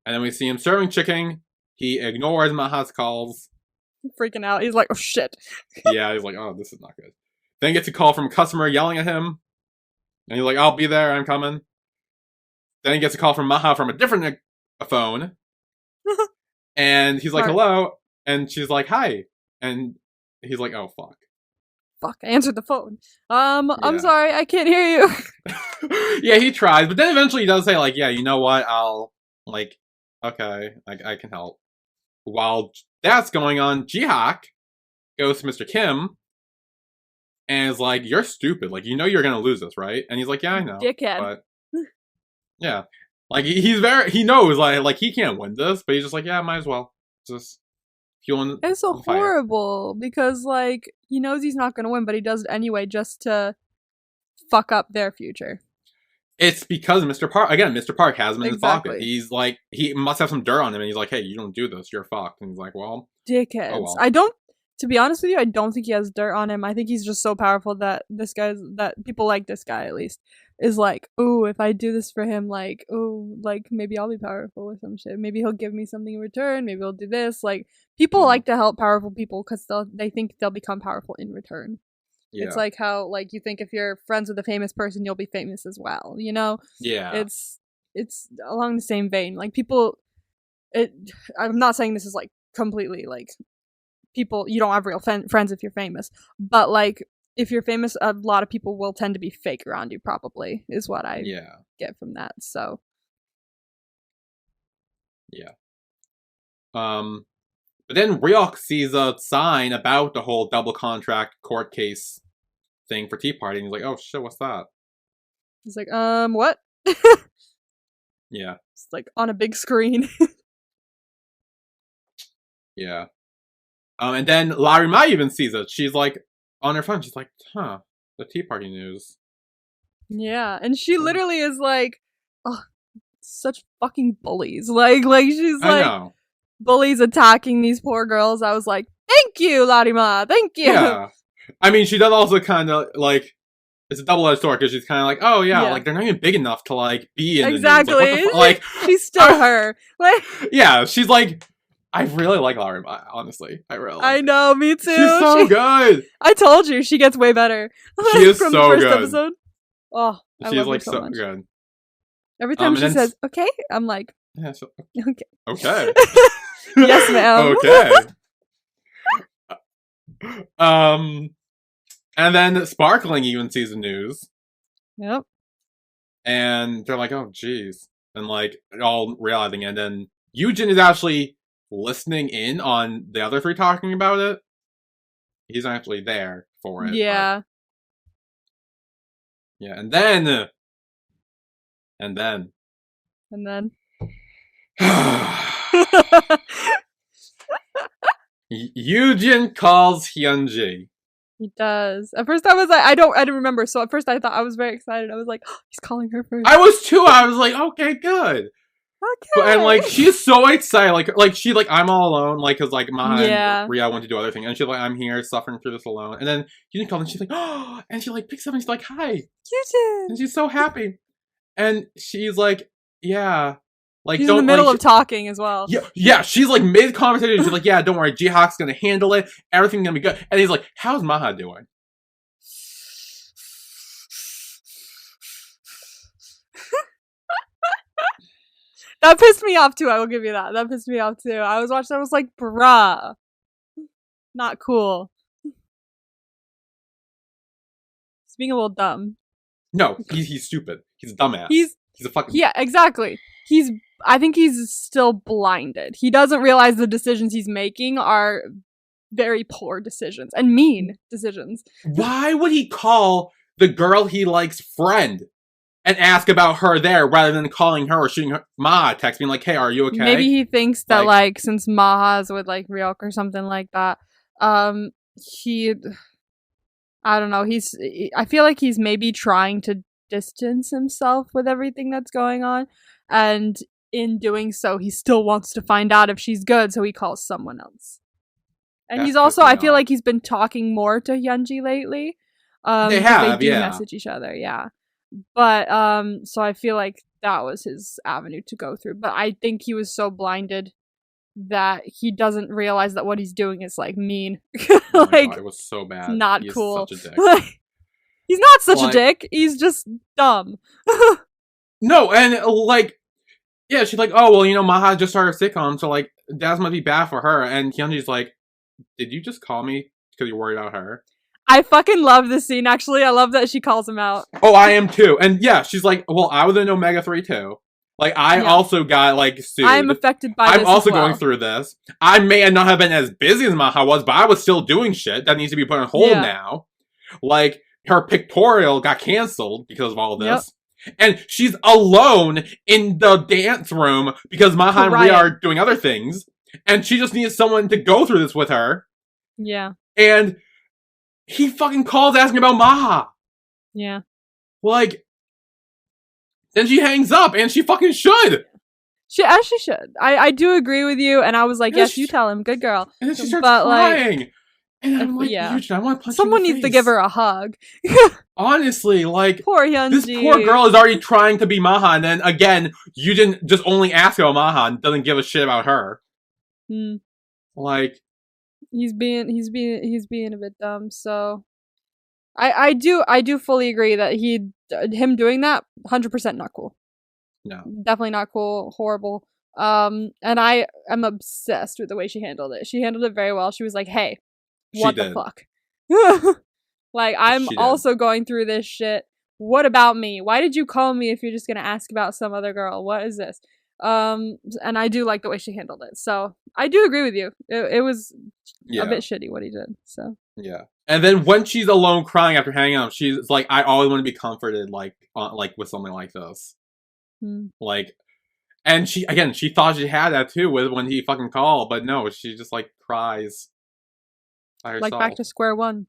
And then we see him serving chicken. He ignores Maha's calls. Freaking out. He's like, oh shit. Yeah, he's like, oh, this is not good. Then gets a call from a customer yelling at him. And he's like, I'll be there, I'm coming. Then he gets a call from Maha from a different phone. And he's like, hello. And she's like, hi. And he's like, oh, fuck. Fuck, I answered the phone. I'm sorry, I can't hear you. Yeah, he tries. But then eventually he does say, like, yeah, you know what? I'll, like, okay, I can help. While that's going on, Jihak goes to Mr. Kim. And is like, you're stupid. Like, you know you're gonna lose this, right? And he's like, yeah, I know. Dickhead. But, yeah. Like, he knows, like, he can't win this, but he's just like, yeah, might as well. Just fueling. It's so horrible, because, like, he knows he's not gonna win, but he does it anyway just to fuck up their future. It's because Mr. Park has him in his pocket. He's like, he must have some dirt on him, and he's like, hey, you don't do this, you're fucked. And he's like, well. Dickheads. Oh, well. To be honest with you, I don't think he has dirt on him. I think he's just so powerful that people like this guy, at least, is like, ooh, if I do this for him, like, ooh, like, maybe I'll be powerful or some shit. Maybe he'll give me something in return. Maybe he'll do this. Like, people like to help powerful people because they think they'll become powerful in return. Yeah. It's like how, like, you think if you're friends with a famous person, you'll be famous as well, you know? Yeah. It's along the same vein. Like, I'm not saying this is, like, completely, like, people, you don't have real friends if you're famous, but, like, if you're famous, a lot of people will tend to be fake around you, probably, is what I get from that, so. Yeah. But then Ryok sees a sign about the whole double contract court case thing for Tea Party, and he's like, oh shit, what's that? He's like, what? Yeah. It's like on a big screen. Yeah. And then Larima even sees it. She's like, on her phone, she's like, huh, the Tea Party news. Yeah, and she literally is like, oh, such fucking bullies. Like she's like, I know. Bullies attacking these poor girls. I was like, thank you, Larima, thank you. Yeah. I mean, she does also kind of, like, it's a double-edged sword, because she's kind of like, oh, yeah, like, they're not even big enough to, like, be in the news. Like, she's still her. Like, yeah, she's like, I really like Larima, honestly. I know, me too. She's so good. I told you, she gets way better. She is from so the first good. Episode. Oh, I she's love like her so much. good. Every time she says, okay, I'm like, yeah, okay. Okay. Yes, ma'am. Okay. And then Sparkling even sees the news. Yep. And they're like, oh, geez. And, like, all realizing. And then Yujin is actually listening in on the other three talking about it. He's actually there for it. Yeah. But... yeah, and then... Yujin calls Hyunji. He does. At first, I was like, I didn't remember. So at first, I thought I was very excited. I was like, oh, he's calling her first. I was too. I was like, okay, good. Okay. And like, she's so excited. Like I'm all alone. Like, cause like Maha and Rhea went to do other things, and she's like, I'm here suffering through this alone. And then Yujin calls, and she's like, oh, and she like picks up, and she's like, hi, Yujin. and she's so happy. And she's like, yeah. Like, he's in the middle of talking as well. Yeah, she's like mid-conversation. She's like, yeah, don't worry, Jihawk's gonna handle it. Everything's gonna be good. And he's like, how's Maha doing? That pissed me off too, I will give you that. That pissed me off too. I was watching, I was like, bruh. Not cool. He's being a little dumb. No, he's stupid. He's a dumbass. He's a fucking... Yeah, exactly. I think he's still blinded. He doesn't realize the decisions he's making are very poor decisions and mean decisions. Why would he call the girl he likes friend and ask about her there rather than calling her or shooting her Maha a text being like, hey, are you okay? Maybe he thinks that like since Maha's with like Ryuk or something like that, I don't know, I feel like he's maybe trying to distance himself with everything that's going on, and in doing so he still wants to find out if she's good, so he calls someone else. And he's also, I feel like he's been talking more to Hyunji lately. They do message each other, yeah. But so I feel like that was his avenue to go through, but I think he was so blinded that he doesn't realize that what he's doing is like mean. Oh my God, it was so bad. Not cool. Such a dick. He's not such a dick. He's just dumb. No, and like, yeah, she's like, oh, well, you know, Maha just started a sitcom, so like, that must be bad for her. And Hyunji's like, did you just call me because you're worried about her? I fucking love this scene, actually. I love that she calls him out. Oh, I am too. And yeah, she's like, well, I was in Omega 3 too. Like, I also got, like, sued. I'm affected by this I'm also as well. going through this. I may not have been as busy as Maha was, but I was still doing shit that needs to be put on hold now. Like, her pictorial got canceled because of all of this. Yep. And she's alone in the dance room because Maha and Rhea are doing other things. And she just needs someone to go through this with her. Yeah. And he fucking calls asking about Maha. Yeah. Like, then she hangs up, and she fucking should. She should. I do agree with you, and I was like, yes, you tell him, good girl. And then she starts crying. Like, and I'm like, Yujin, I want to punch someone you in the needs face. to give her a hug. Honestly, like, poor Hyunji. This poor girl is already trying to be Maha, and then again, Yujin just only asks about Maha and doesn't give a shit about her. Like, he's being a bit dumb. So, I do fully agree that him doing that 100% not cool. No, definitely not cool. Horrible. And I am obsessed with the way she handled it. She handled it very well. She was like, "Hey, what the fuck?" Like, I'm also going through this shit. What about me? Why did you call me if you're just gonna ask about some other girl? What is this? And I do like the way she handled it. So I do agree with you. It was a bit shitty what he did. So yeah. And then when she's alone crying after hanging up, she's like, I always want to be comforted, like with something like this. Like, and she thought she had that too when he fucking called, but no, she just like cries by herself. Like back to square one,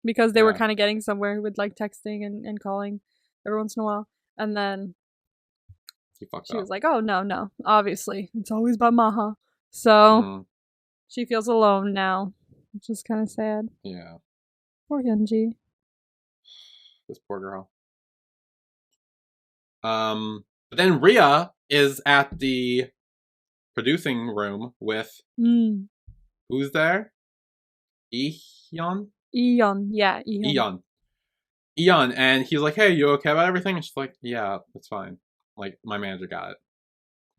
because they were kind of getting somewhere with like texting and calling every once in a while, and then she was like, oh no, obviously it's always about Maha, so she feels alone now, which is kind of sad. Yeah. Poor Hyunji. This poor girl. But then Rhea is at the producing room with who's there? Eon, yeah, Eon, and he's like, "Hey, you okay about everything?" And she's like, "Yeah, that's fine. Like, my manager got it."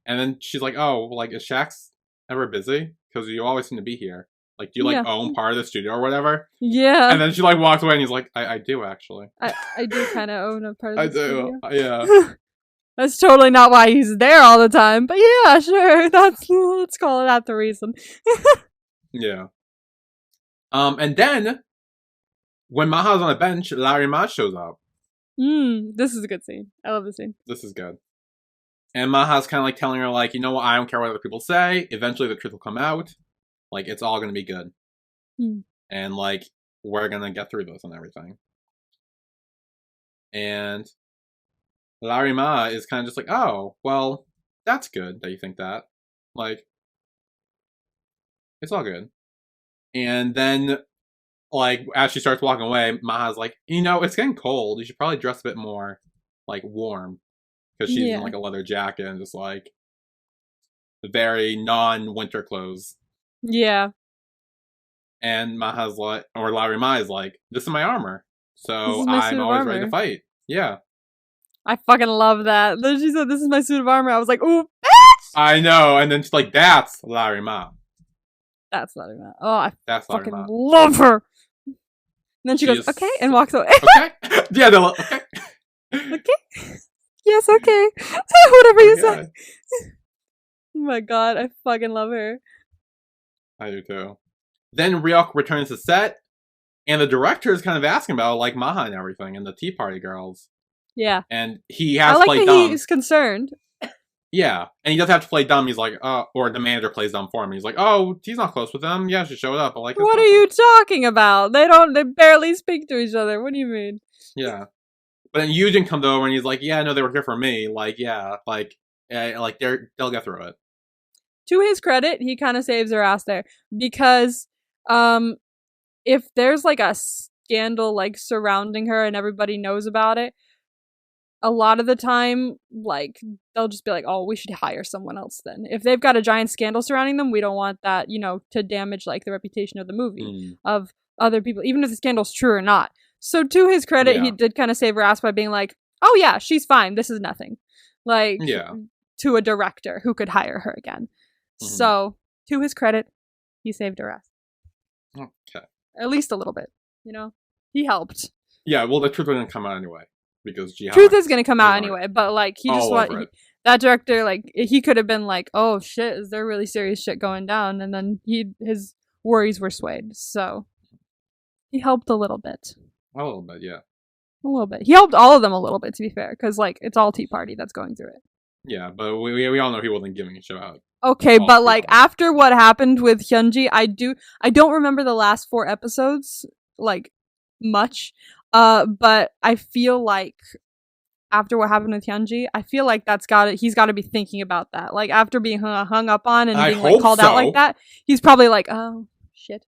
And then she's like, "Oh, like, is Shax ever busy? Because you always seem to be here. Like, do you like own part of the studio or whatever?" Yeah. And then she like walks away, and he's like, "I do actually. I do kind of own a part of the studio. Yeah." That's totally not why he's there all the time, but yeah, sure. Let's call that the reason. Yeah. And then when Maha's on a bench, Larry Ma shows up. This is a good scene. I love this scene. This is good. And Maha's kind of like telling her, like, you know what, I don't care what other people say. Eventually the truth will come out. Like, it's all gonna be good. Hmm. And, like, we're gonna get through this and everything. And Larry Ma is kind of just like, oh, well, that's good that you think that. Like, it's all good. And then, like, as she starts walking away, Maha's like, it's getting cold. You should probably dress a bit more, like, warm. Because she's in, like, a leather jacket and just, like, very non-winter clothes. Yeah. And Maha's like, or Larry Ma is like, this is my armor. So my suit I'm of always ready armor. to fight. Yeah. I fucking love that. Then she said, this is my suit of armor. I was like, ooh, I know. And then she's like, that's Larry Ma. that's Larry Ma. Oh, I That's Larry fucking Ma. love her. And then she goes, okay, and walks away. Okay. Yeah, they're like, okay. Okay. Yes, okay. Whatever you God. say. Oh my god, I fucking love her. I do too. Then Ryuk returns to set, and the director is kind of asking about, like, Maha and everything, and the Tea Party girls. Yeah. And he I has like played that dumb. he's concerned. Yeah. And he does have to play dumb. He's like, or the manager plays dumb for him. He's like, oh, he's not close with them. Yeah, she showed up. But, like, What are you talking about? They barely speak to each other. What do you mean? Yeah. But then Yujin comes over and he's like, yeah, no, they were here for me. Like, yeah, like they'll get through it. To his credit, he kind of saves her ass there. Because, if there's, like, a scandal, like, surrounding her and everybody knows about it, a lot of the time, like, they'll just be like, oh, we should hire someone else then. If they've got a giant scandal surrounding them, we don't want that, to damage, like, the reputation of the movie, of other people, even if the scandal's true or not. So to his credit, he did kind of save her ass by being like, oh yeah, she's fine, this is nothing. Like, to a director who could hire her again. So, to his credit, he saved her ass. Okay. At least a little bit, He helped. Yeah, well, the truth is going to come out anyway. Because truth is going to come out anyway, but, like, he just that director, like, he could have been like, oh shit, is there really serious shit going down? And then his worries were swayed, so he helped a little bit. A little bit, yeah. A little bit. He helped all of them a little bit, to be fair, because, like, it's all Tea Party that's going through it. Yeah, but we all know he wasn't giving a show out. Okay, but, like, after what happened with Hyunji, I don't remember the last 4 episodes, like, much. But I feel like after what happened with Hyunji, I feel like he's got to be thinking about that. Like, after being hung up on and being, like, called out like that, he's probably like, oh shit,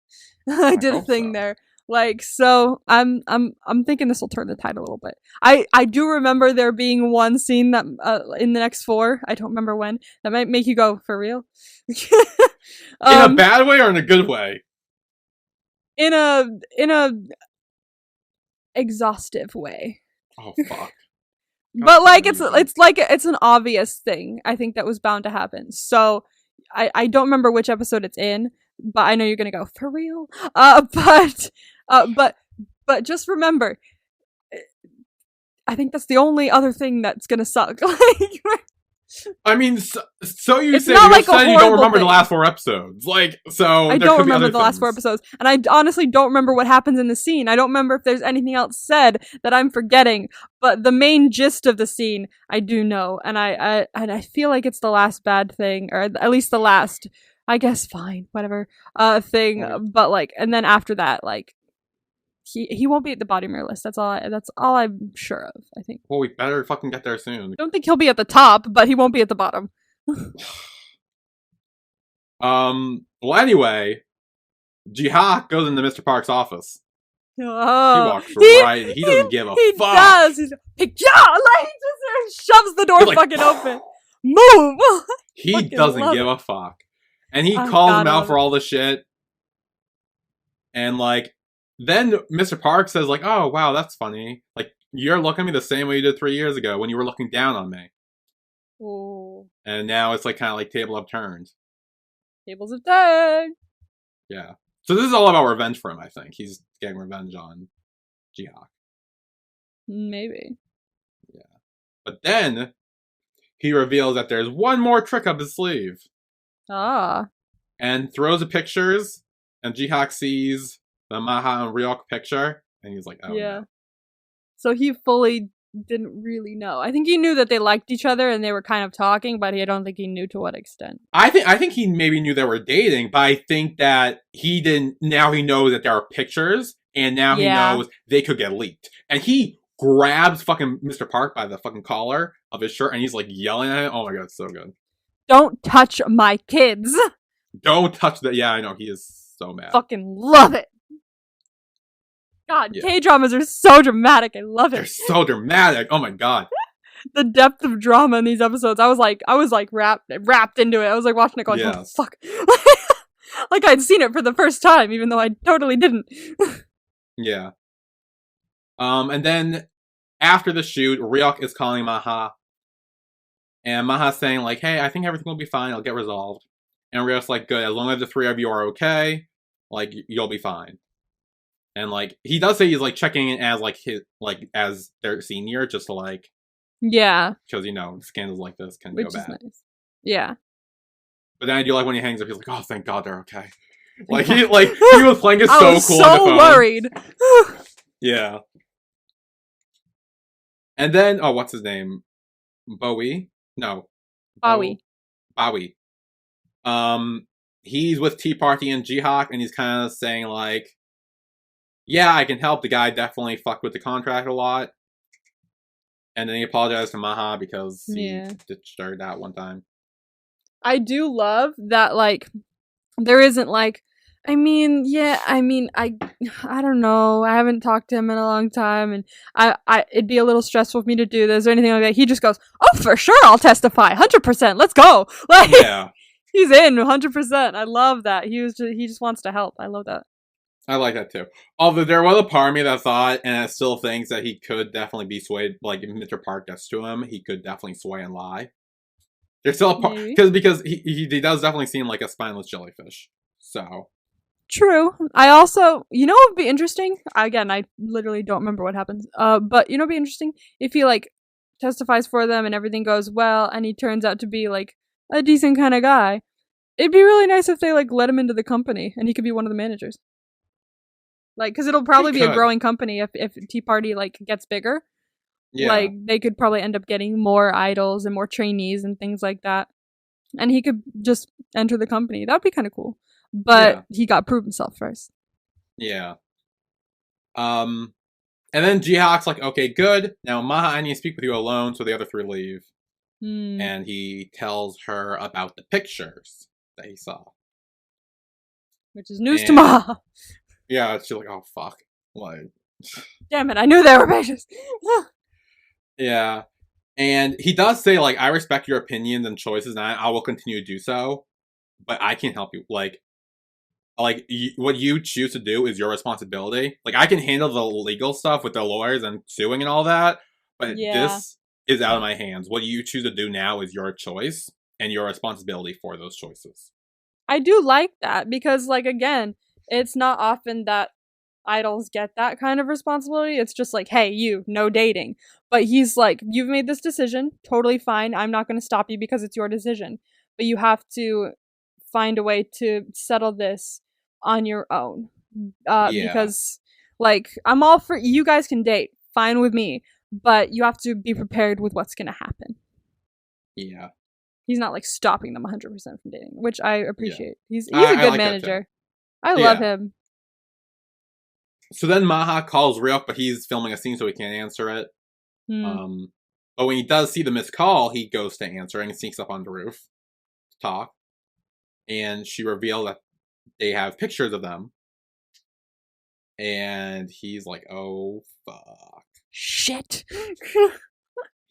I did a thing there. Like, so I'm thinking this will turn the tide a little bit. I do remember there being one scene that in the next 4, I don't remember when, that might make you go, for real? In a bad way or in a good way? In a exhaustive way. Oh fuck. But, like, it's an obvious thing, I think, that was bound to happen. So I don't remember which episode it's in, but I know you're gonna go, for real? But just remember, I think that's the only other thing that's gonna suck. I mean, so you it's say not because like you don't remember thing. the last 4 episodes. Like, so I don't remember the last 4 episodes, and I honestly don't remember what happens in the scene. I don't remember if there's anything else said that I'm forgetting, but the main gist of the scene I do know, and I feel like it's the last bad thing, or at least the last, I guess, fine, whatever, thing. But, like, and then after that, like, he won't be at the bottom of your list. That's all I'm sure of, I think. Well, we better fucking get there soon. I don't think he'll be at the top, but he won't be at the bottom. Well, anyway, Jihak goes into Mr. Park's office. Oh, he walks right. He doesn't give a he fuck. Does. He's like, he just shoves the door like, fucking open. Move. He doesn't give a fuck, and he calls him out for all the shit. And, like, then Mr. Park says, like, oh wow, that's funny. Like, you're looking at me the same way you did 3 years ago when you were looking down on me. Oh. And now it's, like, kind of like table upturned. Tables have turned. Yeah. So this is all about revenge for him, I think. He's getting revenge on Jihak. Maybe. Yeah. But then he reveals that there's one more trick up his sleeve. Ah. And throws the pictures, and Jihak sees the Maha and Ryuk picture, and he's like, oh yeah. no. So he fully didn't really know. I think he knew that they liked each other and they were kind of talking, but I don't think he knew to what extent. I think he maybe knew they were dating, but I think that he didn't. Now he knows that there are pictures, and now he knows they could get leaked. And he grabs fucking Mr. Park by the fucking collar of his shirt, and he's like yelling at him. Oh my god, it's so good. Don't touch my kids. Don't touch that. Yeah, I know. He is so mad. Fucking love it. God, Yeah. K-dramas are so dramatic. I love it. They're so dramatic. Oh my god. The depth of drama in these episodes. I was like wrapped into it. I was like watching it going, oh Yes. fuck. Like I'd seen it for the first time, even though I totally didn't. Yeah. And then after the shoot, Ryuk is calling Maha. And Maha's saying, like, hey, I think everything will be fine. It'll get resolved. And Ryuk's like, good. As long as the three of you are okay, like, you'll be fine. And, like, he does say he's, like, checking in as, like, as their senior, just to, like... Yeah. Because, you know, scandals like this can Which go is bad. nice. Yeah. But then I do like when he hangs up, he's like, oh, thank God they're okay. Like, he was playing it so cool I was on the phone. so worried. Yeah. And then, oh, what's his name? Bowie? No. Bowie. Bowie. He's with Tea Party and Jihawk, and he's kind of saying, like, yeah, I can help. The guy definitely fucked with the contract a lot. And then he apologized to Maha because he ditched her that one time. I do love that, like, there isn't, like, I don't know. I haven't talked to him in a long time, and it'd be a little stressful for me to do this or anything like that. He just goes, oh, for sure, I'll testify, 100%. Let's go. Like, Yeah, he's in 100%. I love that. He just wants to help. I love that. I like that too. Although there was a part of me that thought, and it still thinks that he could definitely be swayed. Like if Mr. Park gets to him, he could definitely sway and lie. There's still a part because he does definitely seem like a spineless jellyfish. So. True. I also, you know what would be interesting? Again, I literally don't remember what happens. But you know what would be interesting? If he, like, testifies for them and everything goes well and he turns out to be, like, a decent kind of guy. It'd be really nice if they, like, let him into the company and he could be one of the managers. Like, because it'll probably be a growing company if Tea Party, like, gets bigger. Yeah. Like, they could probably end up getting more idols and more trainees and things like that. And he could just enter the company. That would be kind of cool. But he got to prove himself first. Yeah. And then Jihawk's like, okay, good. Now, Maha, I need to speak with you alone, so the other three leave. And he tells her about the pictures that he saw. Which is news to Maha. Yeah, she's like, oh, fuck. Like, damn it, I knew they were pictures. Yeah. And he does say, like, I respect your opinions and choices, and I will continue to do so. But I can't help you. Like what you choose to do is your responsibility. Like, I can handle the legal stuff with the lawyers and suing and all that, but this is out of my hands. What you choose to do now is your choice and your responsibility for those choices. I do like that because, like, again, it's not often that idols get that kind of responsibility. It's just like, hey, you, no dating. But he's like, you've made this decision, totally fine. I'm not going to stop you because it's your decision. But you have to find a way to settle this on your own. Because, like, I'm all for, you guys can date, fine with me, but you have to be prepared with what's going to happen. Yeah. He's not, like, stopping them 100% from dating, which I appreciate. He's a good like manager. I love him. So then Maha calls Ryuk, but he's filming a scene, so he can't answer it. But when he does see the missed call, he goes to answer and sneaks up on the roof to talk. And she revealed that they have pictures of them. And he's like, oh, fuck. Shit.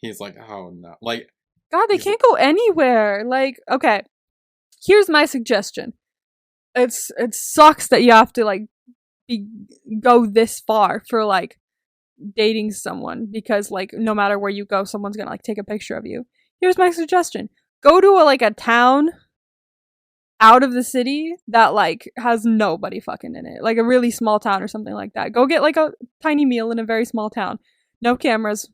He's like, oh, no. Like, God, they can't go anywhere. Like, okay. Here's my suggestion. It sucks that you have to, like, go this far for, like, dating someone. Because, like, no matter where you go, someone's gonna, like, take a picture of you. Here's my suggestion. Go to, a town out of the city that, like, has nobody fucking in it. Like, a really small town or something like that. Go get, like, a tiny meal in a very small town. No cameras.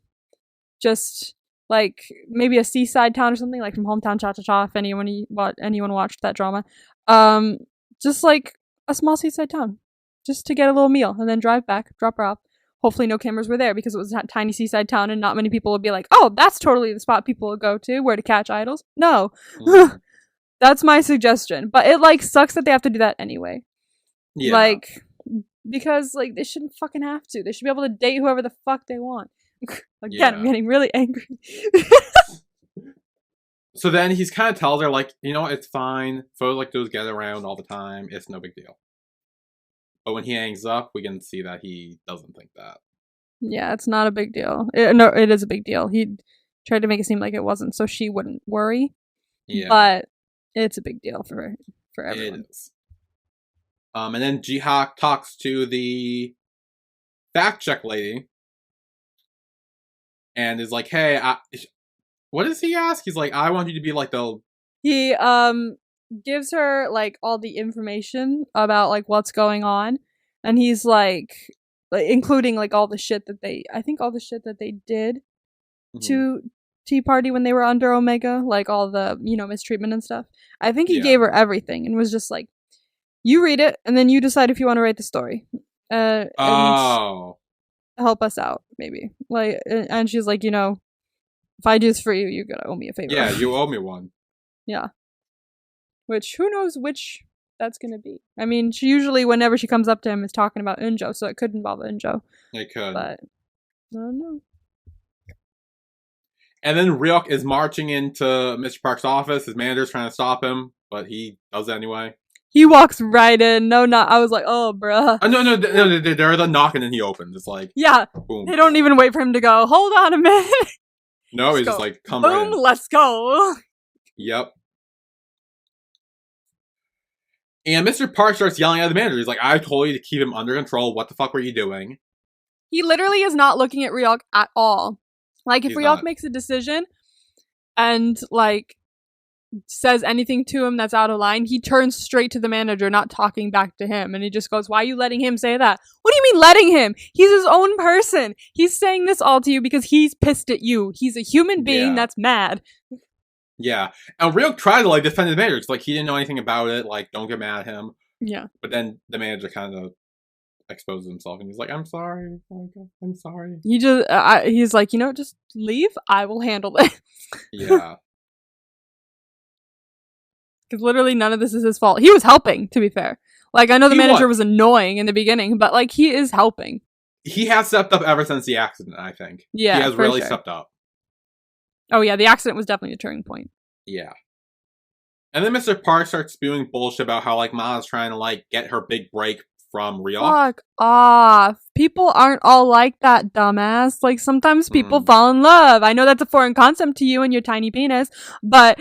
Just, like, maybe a seaside town or something, like from Hometown Cha-Cha-Cha, if anyone watched that drama. Just, like, a small seaside town. Just to get a little meal, and then drive back, drop her off. hopefully no cameras were there because it was a tiny seaside town and not many people would be like, oh, that's totally the spot people will go to where to catch idols. No. That's my suggestion. But it, like, sucks that they have to do that anyway. Yeah. Like, because, like, they shouldn't fucking have to. They should be able to date whoever the fuck they want. Again, I'm getting really angry. So then he's kind of tells her, like, you know, it's fine. Photos like those get around all the time. It's no big deal. But when he hangs up, we can see that he doesn't think that. Yeah, it's not a big deal. No, it is a big deal. He tried to make it seem like it wasn't so she wouldn't worry. Yeah. But it's a big deal for everyone. It is. And then Jihak talks to the fact check lady. And is like, hey, what does he ask? He's like, I want you to be like the... He gives her, like, all the information about, like, what's going on. And he's like including, like, all the shit that they did to Tea Party when they were under Omega. Like, all the, you know, mistreatment and stuff. I think he gave her everything and was just like, you read it, and then you decide if you want to write the story. And help us out, maybe. Like, and she's like, you know, if I do this for you, you're gonna owe me a favor. Yeah, you owe me one. Yeah. Which, who knows which that's gonna be. I mean, she usually, whenever she comes up to him, is talking about Unjo, so it could involve Unjo. It could. But, I don't know. And then Ryuk is marching into Mr. Park's office. His manager's trying to stop him, but he does it anyway. He walks right in. No, not. I was like, oh, bruh. No, they're the knocking and he opens. It's like, yeah. Boom. They don't even wait for him to go, hold on a minute. No, he's just like, come right in. Boom, let's go. Yep. And Mr. Park starts yelling at the manager. He's like, I told you to keep him under control. What the fuck were you doing? He literally is not looking at Ryuk at all. Like, if Ryuk not. makes a decision and, like, says anything to him that's out of line, he turns straight to the manager, not talking back to him. And he just goes, why are you letting him say that? What do you mean letting him? He's his own person. He's saying this all to you because he's pissed at you. He's a human being that's mad. Yeah. And Ryuk tried to, like, defend his manager. It's like, he didn't know anything about it. Like, don't get mad at him. Yeah. But then the manager kind of exposes himself and he's like, I'm sorry. Oh my God, I'm sorry. He just, he's like, you know, just leave. I will handle it. Yeah. Because literally none of this is his fault. He was helping, to be fair. Like, I know the manager was annoying in the beginning, but, like, he is helping. He has stepped up ever since the accident, I think. Yeah, he has really stepped up. Oh, yeah, the accident was definitely a turning point. Yeah. And then Mr. Park starts spewing bullshit about how, like, Ma's trying to, like, get her big break from Ryuk. Fuck off. People aren't all like that, dumbass. Like, sometimes people fall in love. I know that's a foreign concept to you and your tiny penis, but...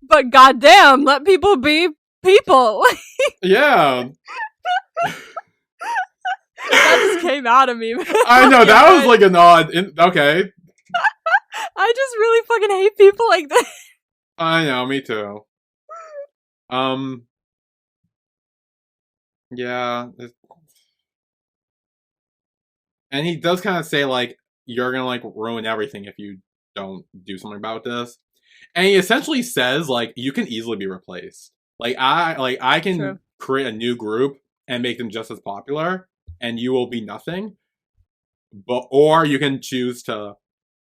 but goddamn, let people be people. Yeah. That just came out of me. I know, that was like an odd... okay. I just really fucking hate people like that. I know, me too. Yeah. And he does kind of say, like, you're gonna, like, ruin everything if you don't do something about this. And he essentially says, like, you can easily be replaced. I can create a new group and make them just as popular, and you will be nothing. Or you can choose to,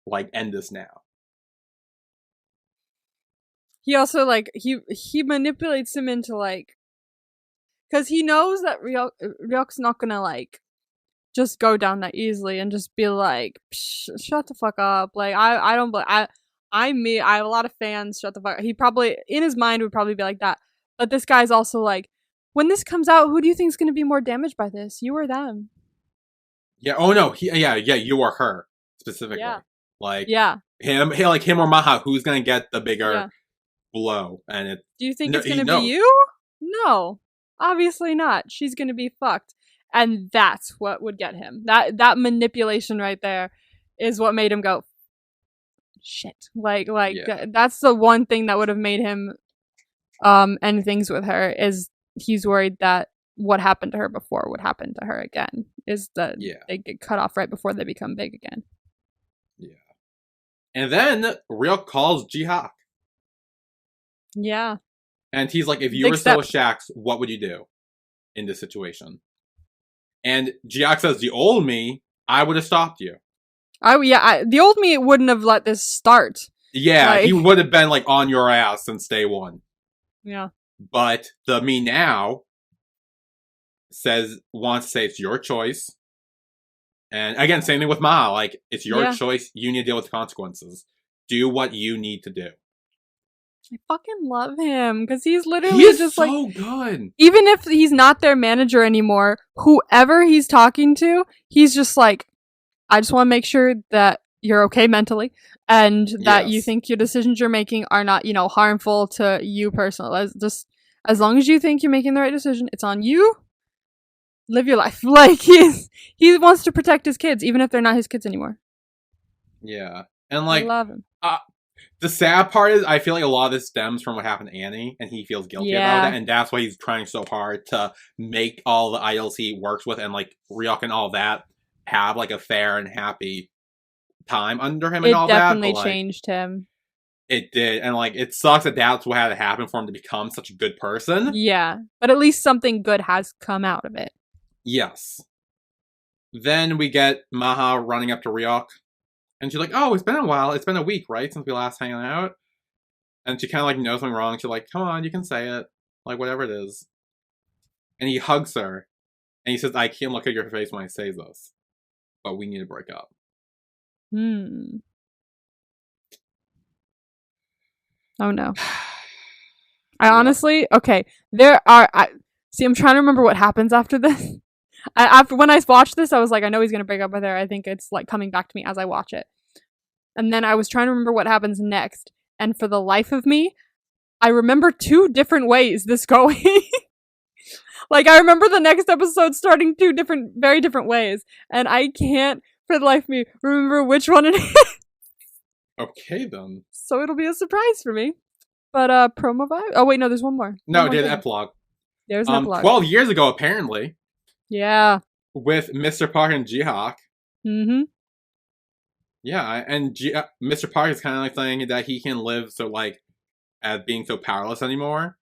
like, end this now. He also, like, he manipulates him into, like, because he knows that Ryuk's not gonna, like, just go down that easily and just be like, shut the fuck up. Like, I don't, I have a lot of fans, shut the fuck up. He probably, in his mind, would probably be like that. But this guy's also like, when this comes out, who do you think is gonna be more damaged by this? You or them? Yeah, oh no, you or her, specifically. Yeah. Like, him or Maha, who's gonna get the bigger blow? And it. Do you think it's gonna be you? No, obviously not. She's gonna be fucked, and that's what would get him. That manipulation right there is what made him go, shit. That's the one thing that would have made him end things with her, is he's worried that what happened to her before would happen to her again. Is that they get cut off right before they become big again. Yeah. And then Ryuk calls Jihak. Yeah. And he's like, if you Big were still step. with Shax, what would you do in this situation? And Jiak says, the old me, I would have stopped you. The old me wouldn't have let this start. Yeah, Like- he would have been like on your ass since day one. Yeah. But the me now wants to say it's your choice. And again, same thing with Ma. Like, it's your choice. You need to deal with the consequences. Do what you need to do. I fucking love him because he's literally He is just so like, good. even if he's not their manager anymore, whoever he's talking to, he's just like, I just want to make sure that you're okay mentally and that you Yes. think your decisions you're making are not, harmful to you personally. As long as you think you're making the right decision, it's on you. Live your life. Like, he wants to protect his kids, even if they're not his kids anymore. Yeah. And I like, love him. the sad part is I feel like a lot of this stems from what happened to Annie, and he feels guilty about it, and that's why he's trying so hard to make all the idols he works with and like Ryuk and all that have like a fair and happy time under him and all that. It definitely but, like, changed him. It did, and like it sucks that that's what had to happen for him to become such a good person. Yeah, but at least something good has come out of it. Yes. Then we get Maha running up to Ryuk, and she's like, "Oh, it's been a while. It's been a week, right, since we last hung out." And she kind of like knows something wrong. She's like, "Come on, you can say it, like whatever it is." And he hugs her, and he says, "I can't look at your face when I say this, but we need to break up." Oh no. I honestly, okay, I'm trying to remember what happens after this. When I watched this, I was like, I know he's gonna break up with her. I think it's like coming back to me as I watch it. And then I was trying to remember what happens next. And for the life of me, I remember 2 different ways this going. Like, I remember the next episode starting 2 very different ways. And I can't, for the life of me, remember which one it is. Okay, then. So it'll be a surprise for me. But, promo vibe? Oh, wait, no, there's one more. No, One more the thing. epilogue. There's an epilogue. 12 years ago, apparently, Yeah. with Mr. Park and Jihawk. Mm-hmm. Yeah, and Mr. Park is kind of like saying that he can live so like as being so powerless anymore.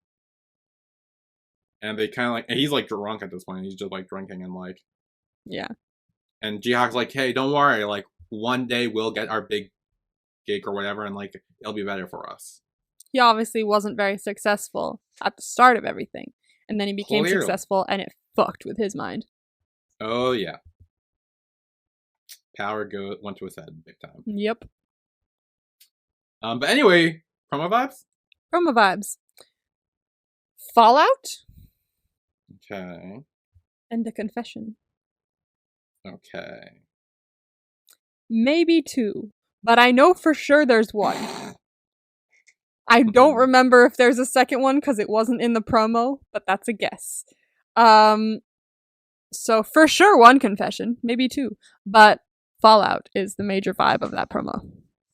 And they kind of like, and he's like drunk at this point. He's just like drinking and like, Yeah. and Jihawk's like, hey, don't worry. Like one day we'll get our big gig or whatever, and like it'll be better for us. He obviously wasn't very successful at the start of everything. And then he became Clearly. successful and it fucked with his mind. Oh yeah, power went to his head big time. Yep. But anyway, promo vibes. Promo vibes. Fallout Okay. and a confession. Okay. Maybe 2. But I know for sure there's 1. I don't remember if there's a second one because it wasn't in the promo, but that's a guess. So for sure 1 confession, maybe 2. But Fallout is the major vibe of that promo.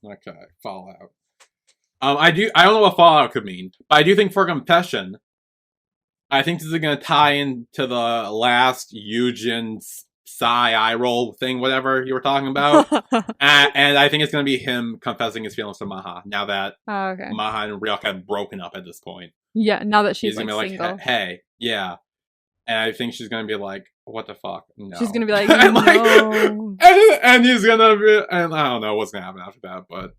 Okay, Fallout. I don't know what Fallout could mean, but I do think for confession, I think this is gonna tie into the last Yujin sigh eye roll thing, whatever you were talking about, and I think it's gonna be him confessing his feelings to Maha now that Oh, okay. Maha and Ryuk have broken up at this point. Yeah, now that she's He's gonna like be single. like, hey, yeah, and I think she's gonna be like, what the fuck? No. She's gonna be like, and, no. and he's gonna be, and I don't know what's gonna happen after that, but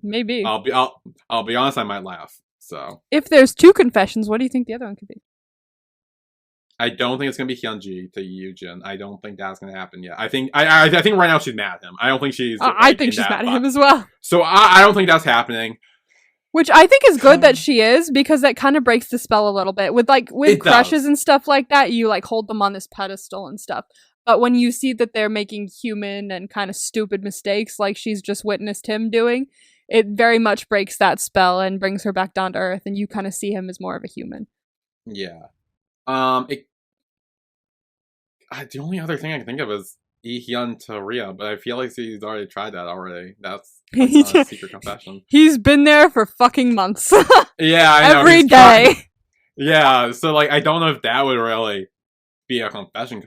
Maybe. I'll be honest, I might laugh. So If there's 2 confessions, what do you think the other one could be? I don't think it's gonna be Hyunji to Yujin. I don't think that's gonna happen yet. I think I think right now she's mad at him. I don't think she's. I think she's mad at him as well. So I don't think that's happening. Which I think is good that she is, because that kind of breaks the spell a little bit. With It crushes does. and stuff like that, you like hold them on this pedestal and stuff. But when you see that they're making human and kind of stupid mistakes like she's just witnessed him doing, it very much breaks that spell and brings her back down to earth, and you kind of see him as more of a human. Yeah. The only other thing I can think of is Hyun to Rhea, but I feel like he's already tried that already. That's not a secret confession. He's been there for fucking months. Yeah, I know. Every he's day. tried- Yeah, so like I don't know if that would really be a confession.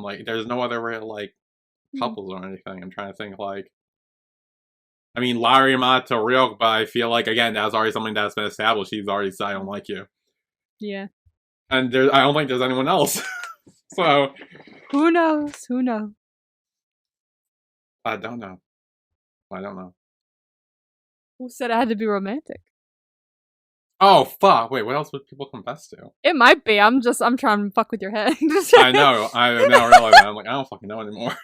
Like there's no other real like couples or anything. I'm trying to think like. I mean, Larima to Ryuk, but I feel like again that's already something that's been established. He's already said I don't like you. Yeah. And I don't think there's anyone else. So Who knows? Who knows? I don't know. Who said it had to be romantic? Oh fuck! Wait, what else would people confess to? It might be. I'm trying to fuck with your head. I know. I now realize that. I'm like, I don't fucking know anymore.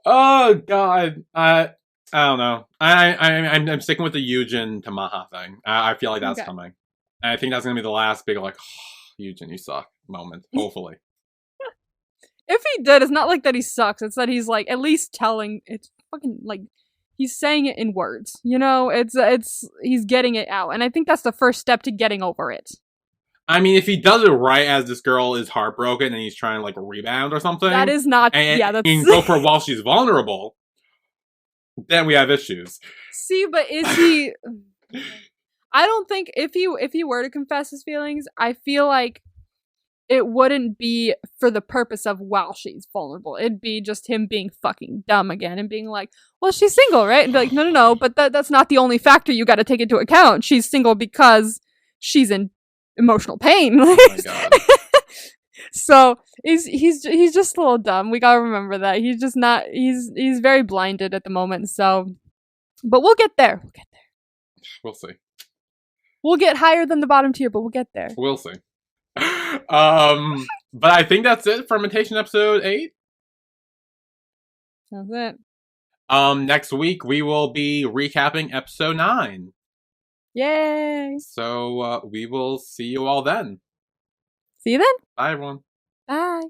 Oh god. I don't know. I'm sticking with the Yujin to Maha thing. I feel like that's coming. And I think that's gonna be the last big like, oh, Yujin, you suck moment. Hopefully. If he did, it's not like that he sucks. It's that he's like at least telling. It's fucking like he's saying it in words. You know, it's he's getting it out, and I think that's the first step to getting over it. I mean, if he does it right as this girl is heartbroken and he's trying to like rebound or something, That is not. and That's. he can go for while she's vulnerable, then we have issues. See, but is he? I don't think if he were to confess his feelings, I feel like it wouldn't be for the purpose of while she's vulnerable. It'd be just him being fucking dumb again and being like, well, she's single, right? And be like, no, but that's not the only factor you got to take into account. She's single because she's in emotional pain. Oh my god. So he's just a little dumb. We gotta remember that. He's just not. He's very blinded at the moment. So, but we'll get there. We'll see. We'll get higher than the bottom tier, but we'll get there. We'll see. But I think that's it for Imitation episode 8. That's it. Next week we will be recapping episode 9. Yay! So we will see you all then. See you then. Bye everyone. Bye.